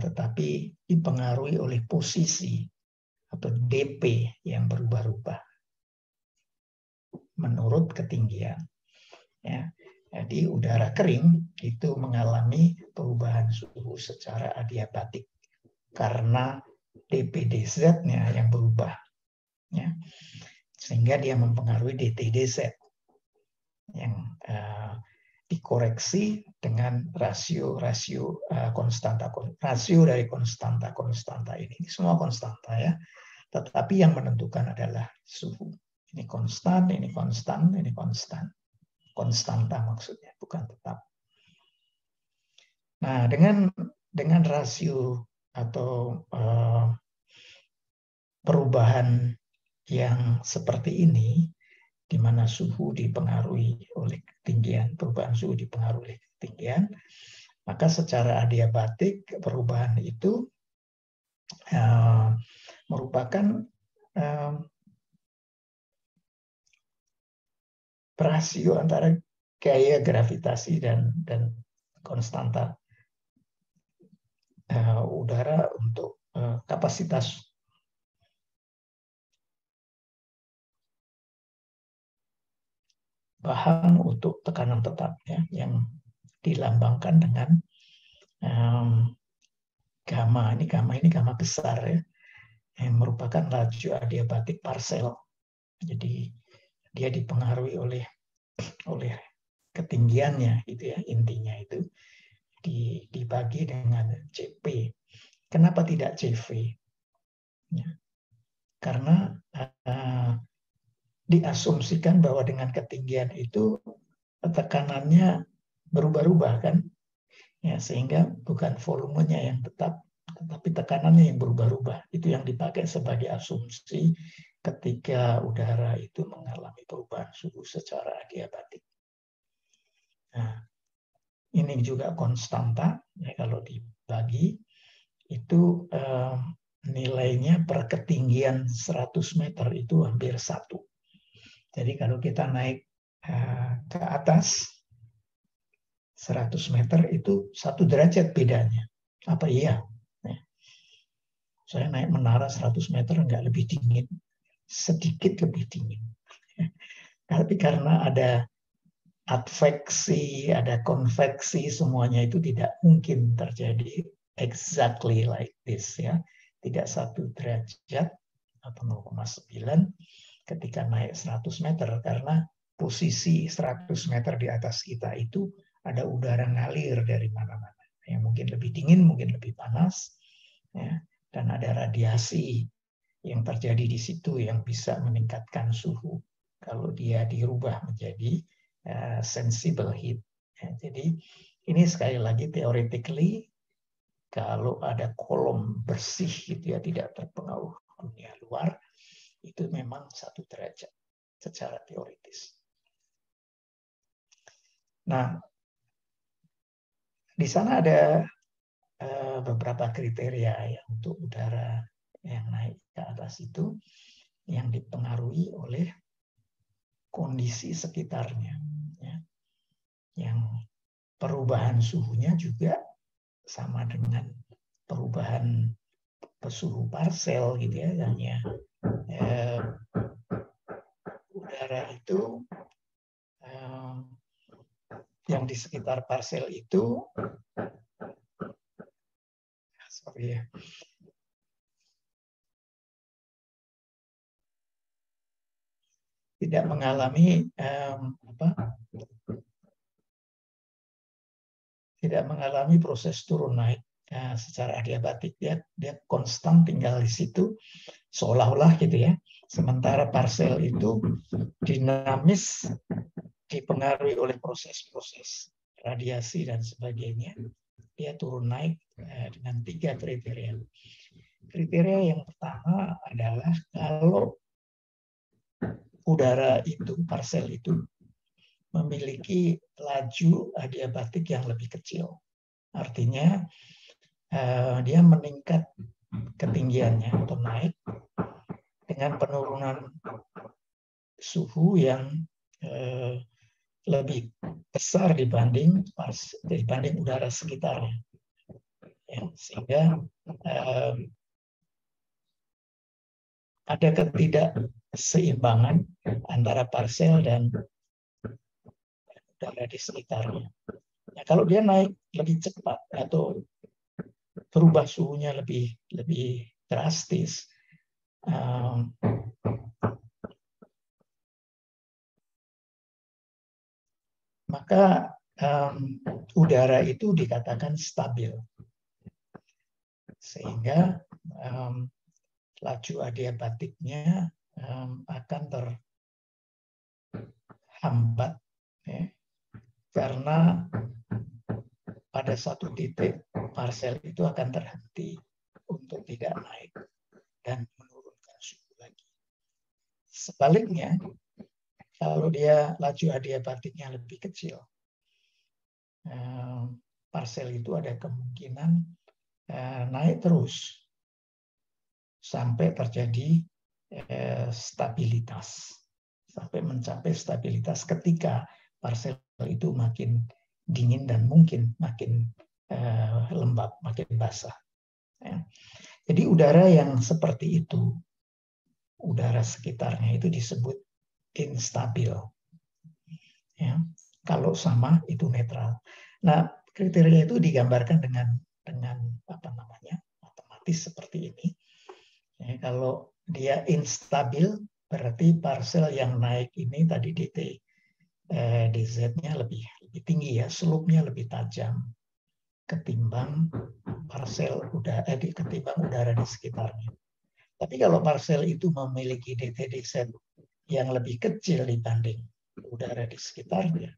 tetapi dipengaruhi oleh posisi atau DP yang berubah-ubah menurut ketinggian. Ya. Jadi udara kering itu mengalami perubahan suhu secara adiabatik karena dPdZ-nya yang berubah, ya, sehingga dia mempengaruhi dTdZ yang dikoreksi dengan rasio dari konstanta ini semua konstanta, ya, tetapi yang menentukan adalah suhu. Ini konstan, ini konstan, ini konstan. Konstanta maksudnya, bukan tetap. Nah, dengan rasio atau perubahan yang seperti ini, di mana suhu dipengaruhi oleh ketinggian, perubahan suhu dipengaruhi oleh ketinggian, maka secara adiabatik perubahan itu merupakan rasio antara gaya gravitasi dan konstanta udara untuk kapasitas bahan untuk tekanan tetap, ya, yang dilambangkan dengan gamma. Ini gamma besar, ya, yang merupakan laju adiabatik parsel. Jadi dia dipengaruhi oleh ketinggiannya, gitu ya, intinya itu dibagi dengan CP. Kenapa tidak CV? Ya. Karena diasumsikan bahwa dengan ketinggian itu tekanannya berubah-ubah, kan, ya, sehingga bukan volumenya yang tetap, tetapi tekanannya yang berubah-ubah. Itu yang dipakai sebagai asumsi ketika udara itu mengalami perubahan suhu secara adiabatik. Nah, ini juga konstanta, ya, kalau dibagi itu nilainya per ketinggian 100 meter itu hampir 1. Jadi kalau kita naik ke atas 100 meter itu 1 derajat bedanya. Apa iya? Saya naik menara 100 meter nggak lebih dingin, sedikit lebih dingin. Tapi karena ada adveksi, ada konveksi, semuanya itu tidak mungkin terjadi exactly like this, ya. Tidak 1 derajat atau 0,9 ketika naik 100 meter, karena posisi 100 meter di atas kita itu ada udara ngalir dari mana-mana. Yang mungkin lebih dingin, mungkin lebih panas, ya. Dan ada radiasi yang terjadi di situ yang bisa meningkatkan suhu kalau dia dirubah menjadi sensible heat. Ya, jadi ini sekali lagi theoretically, kalau ada kolom bersih gitu ya, tidak terpengaruh dunia luar, itu memang 1 derajat secara teoritis. Nah, di sana ada beberapa kriteria ya untuk udara yang naik ke atas itu, yang dipengaruhi oleh kondisi sekitarnya, ya. Yang perubahan suhunya juga sama dengan perubahan suhu parsel gitu ya, hanya udara itu yang di sekitar parsel itu tidak mengalami tidak mengalami proses turun naik secara adiabatik. Dia konstan tinggal di situ seolah-olah gitu ya. Sementara parsel itu dinamis, dipengaruhi oleh proses-proses radiasi dan sebagainya. Dia turun naik dengan 3 kriteria. Kriteria yang pertama adalah kalau udara itu, parsel itu, memiliki laju adiabatik yang lebih kecil. Artinya dia meningkat ketinggiannya atau naik dengan penurunan suhu yang lebih besar dibanding udara sekitarnya. Ya, sehingga ada ketidakseimbangan antara parsel dan udara di sekitarnya. Nah, kalau dia naik lebih cepat atau berubah suhunya lebih drastis, maka udara itu dikatakan stabil, sehingga laju adiabatiknya akan terhambat, ya, karena pada satu titik parsel itu akan terhenti untuk tidak naik dan menurunkan suhu lagi. Sebaliknya, kalau dia laju adiabatiknya lebih kecil, parsel itu ada kemungkinan naik terus sampai terjadi stabilitas, sampai mencapai stabilitas ketika parsel itu makin dingin dan mungkin makin lembab, makin basah. Ya. Jadi udara yang seperti itu, udara sekitarnya itu disebut instabil. Ya. Kalau sama itu netral. Nah, kriteria itu digambarkan dengan matematis seperti ini. Ya, kalau dia instabil, berarti parsel yang naik ini tadi dz-nya lebih tinggi ya, slope-nya lebih tajam ketimbang ketimbang udara di sekitarnya. Tapi kalau parsel itu memiliki dt/dz yang lebih kecil dibanding udara di sekitarnya,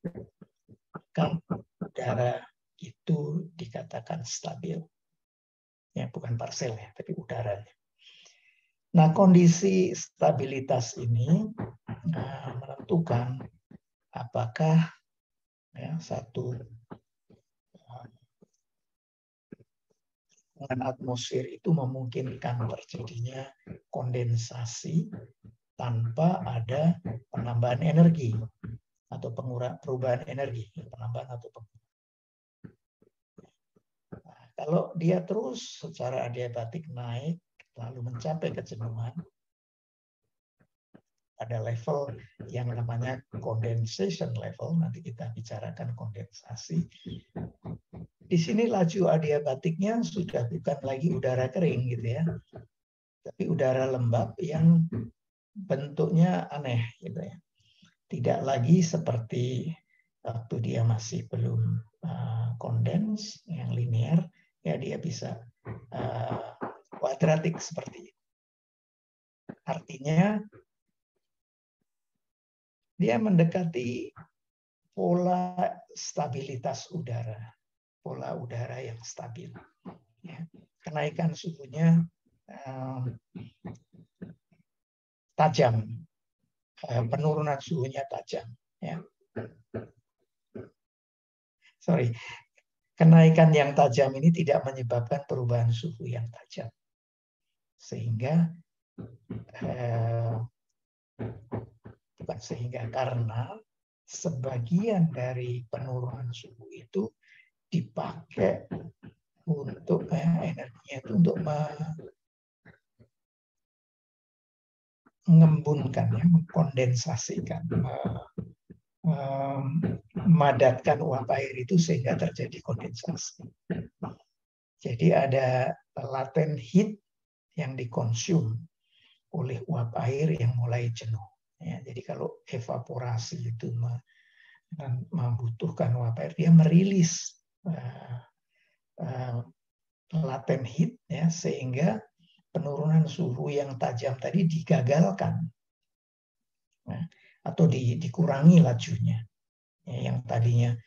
maka udara itu dikatakan stabil. Ya, bukan parsel ya, tapi udaranya. Nah, kondisi stabilitas ini menentukan apakah ya, satu lingkungan atmosfer itu memungkinkan terjadinya kondensasi tanpa ada penambahan energi atau perubahan energi, penambahan atau pengurangan. Nah, kalau dia terus secara adiabatik naik lalu mencapai kejenuhan pada level yang namanya condensation level, nanti kita bicarakan kondensasi. Di sini laju adiabatiknya sudah bukan lagi udara kering gitu ya, tapi udara lembab yang bentuknya aneh gitu ya. Tidak lagi seperti waktu dia masih belum kondens yang linear, ya dia bisa kuadratik seperti itu. Artinya dia mendekati pola stabilitas udara, pola udara yang stabil. Ya. Kenaikan suhunya tajam, penurunan suhunya tajam. Ya. Kenaikan yang tajam ini tidak menyebabkan perubahan suhu yang tajam, sehingga karena sebagian dari penurunan suhu itu dipakai untuk energinya itu untuk mengembunkan, ya, mengkondensasikan, memadatkan uap air itu sehingga terjadi kondensasi. Jadi ada latent heat yang dikonsum oleh uap air yang mulai jenuh. Ya, jadi kalau evaporasi itu membutuhkan uap air, dia merilis latent heat, ya, sehingga penurunan suhu yang tajam tadi digagalkan, ya, atau dikurangi lajunya, ya, yang tadinya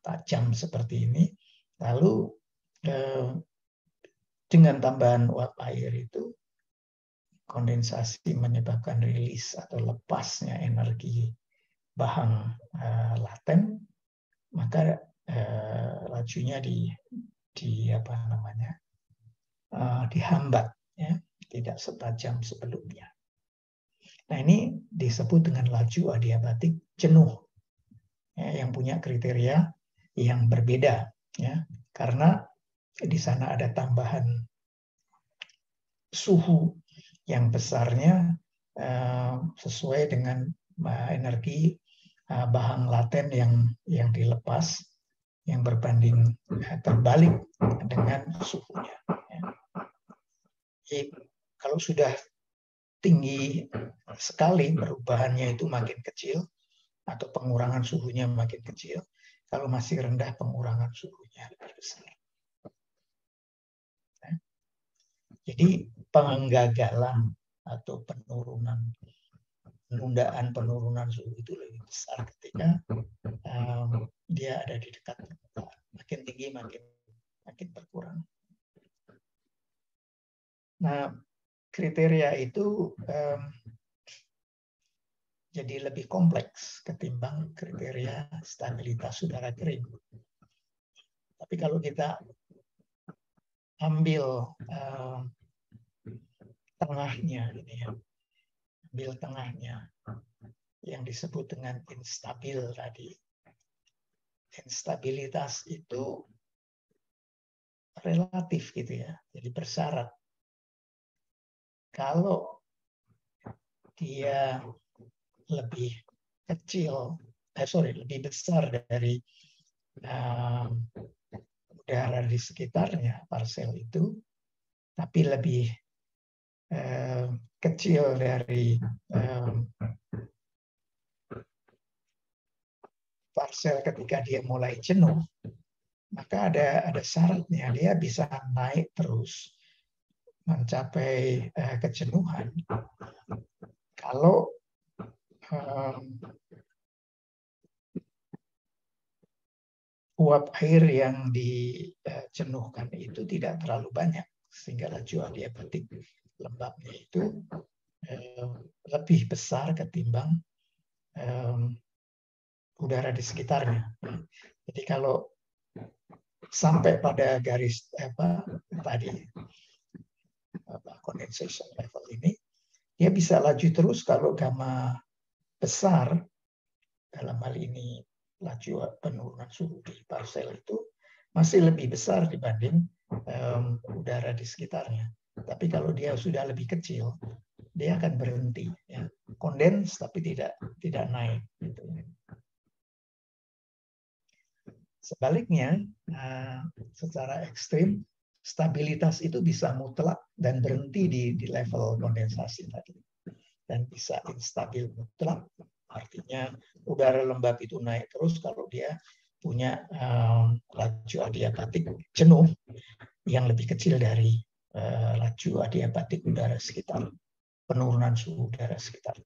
tajam seperti ini, lalu dengan tambahan uap air itu kondensasi menyebabkan rilis atau lepasnya energi bahang laten, maka lajunya dihambat, ya, tidak setajam sebelumnya. Nah, ini disebut dengan laju adiabatik jenuh, ya, yang punya kriteria yang berbeda, ya, karena di sana ada tambahan suhu yang besarnya sesuai dengan energi bahang laten yang dilepas, yang berbanding terbalik dengan suhunya. Jadi, kalau sudah tinggi sekali, perubahannya itu makin kecil atau pengurangan suhunya makin kecil. Kalau masih rendah, pengurangan suhunya lebih besar. Jadi penggagalan atau penundaan penurunan suhu itu lebih besar ketika dia ada di dekat permukaan. Makin tinggi makin berkurang. Nah, kriteria itu jadi lebih kompleks ketimbang kriteria stabilitas udara kering. Tapi kalau kita ambil tengahnya, ini ya, ambil tengahnya yang disebut dengan instabil tadi. Instabilitas itu relatif gitu ya, jadi bersyarat. Kalau dia lebih lebih besar dari udara di sekitarnya, parsel itu, tapi lebih kecil dari parsel ketika dia mulai jenuh, maka ada syaratnya, dia bisa naik terus mencapai kejenuhan kalau uap air yang dijenuhkan itu tidak terlalu banyak, sehingga laju adiabatik lembabnya itu lebih besar ketimbang udara di sekitarnya. Jadi kalau sampai pada garis condensation level ini, dia bisa laju terus kalau gamma besar, dalam hal ini laju penurunan suhu di parsel itu masih lebih besar dibanding udara di sekitarnya. Tapi kalau dia sudah lebih kecil, dia akan berhenti, ya. Kondens tapi tidak naik. Gitu. Sebaliknya, secara ekstrim, stabilitas itu bisa mutlak dan berhenti di level kondensasi tadi. Dan bisa instabil mutlak, artinya udara lembab itu naik terus kalau dia punya laju adiabatik jenuh yang lebih kecil dari laju adiabatik udara sekitar, penurunan suhu udara sekitar.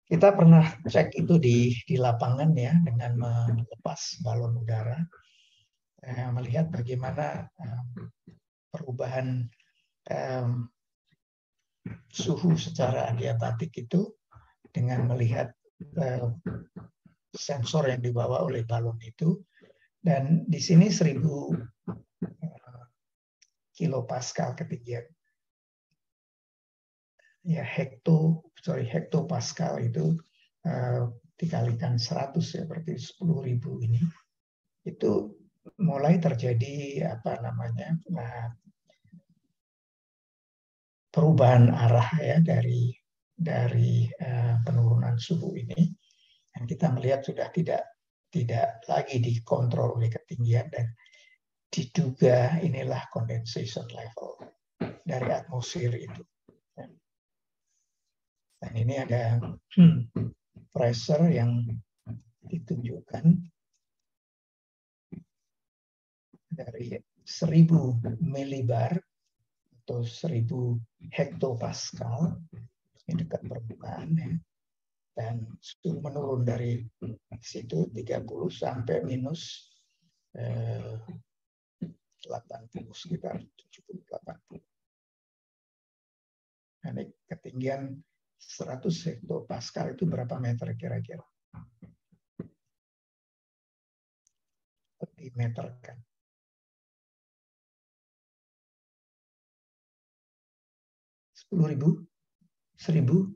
Kita pernah cek itu di lapangan ya, dengan melepas balon udara, melihat bagaimana perubahan suhu secara adiabatik itu dengan melihat sensor yang dibawa oleh balon itu, dan di sini 1000 kilopascal ketinggian. Ya, hektopascal itu dikalikan 100 ya, berarti 10.000 ini. Itu mulai terjadi perubahan arah ya dari penurunan suhu ini. Dan kita melihat sudah tidak lagi dikontrol oleh ketinggian, dan diduga inilah condensation level dari atmosfer itu. Dan ini ada pressure yang ditunjukkan dari 1000 millibar atau 1000 hektopascal ini dekat permukaan ya. Dan suhu menurun dari situ 30 sampai minus 80, sekitar 70-80. Nah, ini ketinggian 100 hektopascal itu berapa meter kira-kira? Meter kan? 10.000? 1.000?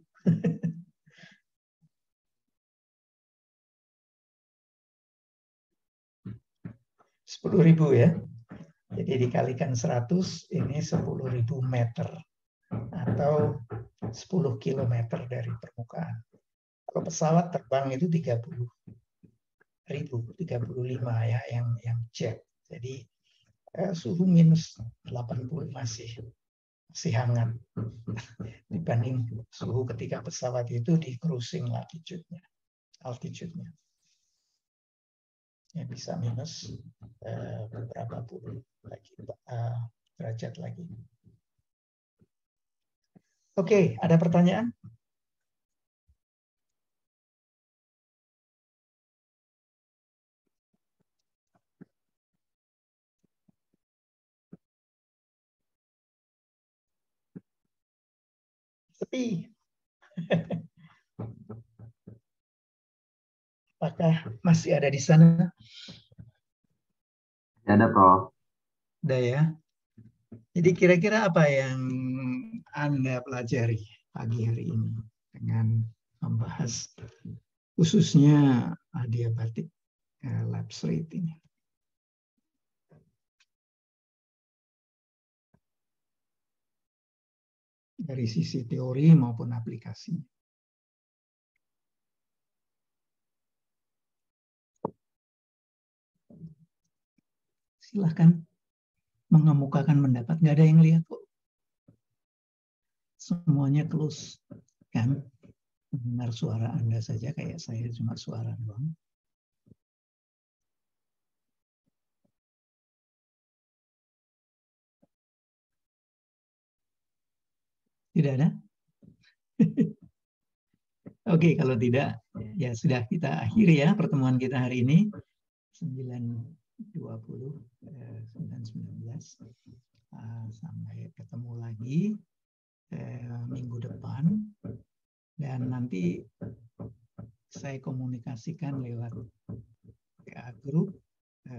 10.000 ya. Jadi dikalikan 100, ini 10.000 meter. Atau 10 kilometer dari permukaan. Kalau pesawat terbang itu 35 ya, yang jet. Jadi suhu minus 80 masih hangat dibanding suhu ketika pesawat itu di cruising altitude-nya. Ya, bisa minus beberapa puluh lagi, derajat lagi. Oke, ada pertanyaan? Sepi. Apakah masih ada di sana? Ada, Prof. Ada ya. Jadi kira-kira apa yang Anda pelajari pagi hari ini dengan membahas khususnya adiabatic lapse rate ini? Dari sisi teori maupun aplikasi. Silahkan mengemukakan pendapat. Nggak ada yang lihat kok. Semuanya close, kan? Mendengar suara Anda saja kayak saya cuma suara doang. Tidak ada? Oke, kalau tidak, ya sudah kita akhiri ya pertemuan kita hari ini. 9.20, 9.19. Sampai ketemu lagi minggu depan. Dan nanti saya komunikasikan lewat WA grup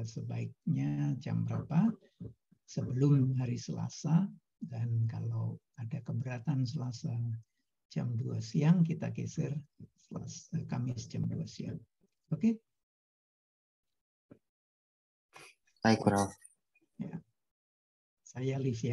sebaiknya jam berapa sebelum hari Selasa, dan kalau ada keberatan Selasa jam 2 siang kita geser Kamis jam 2 siang. Oke? Baik, Prof. Ya. Saya Livia.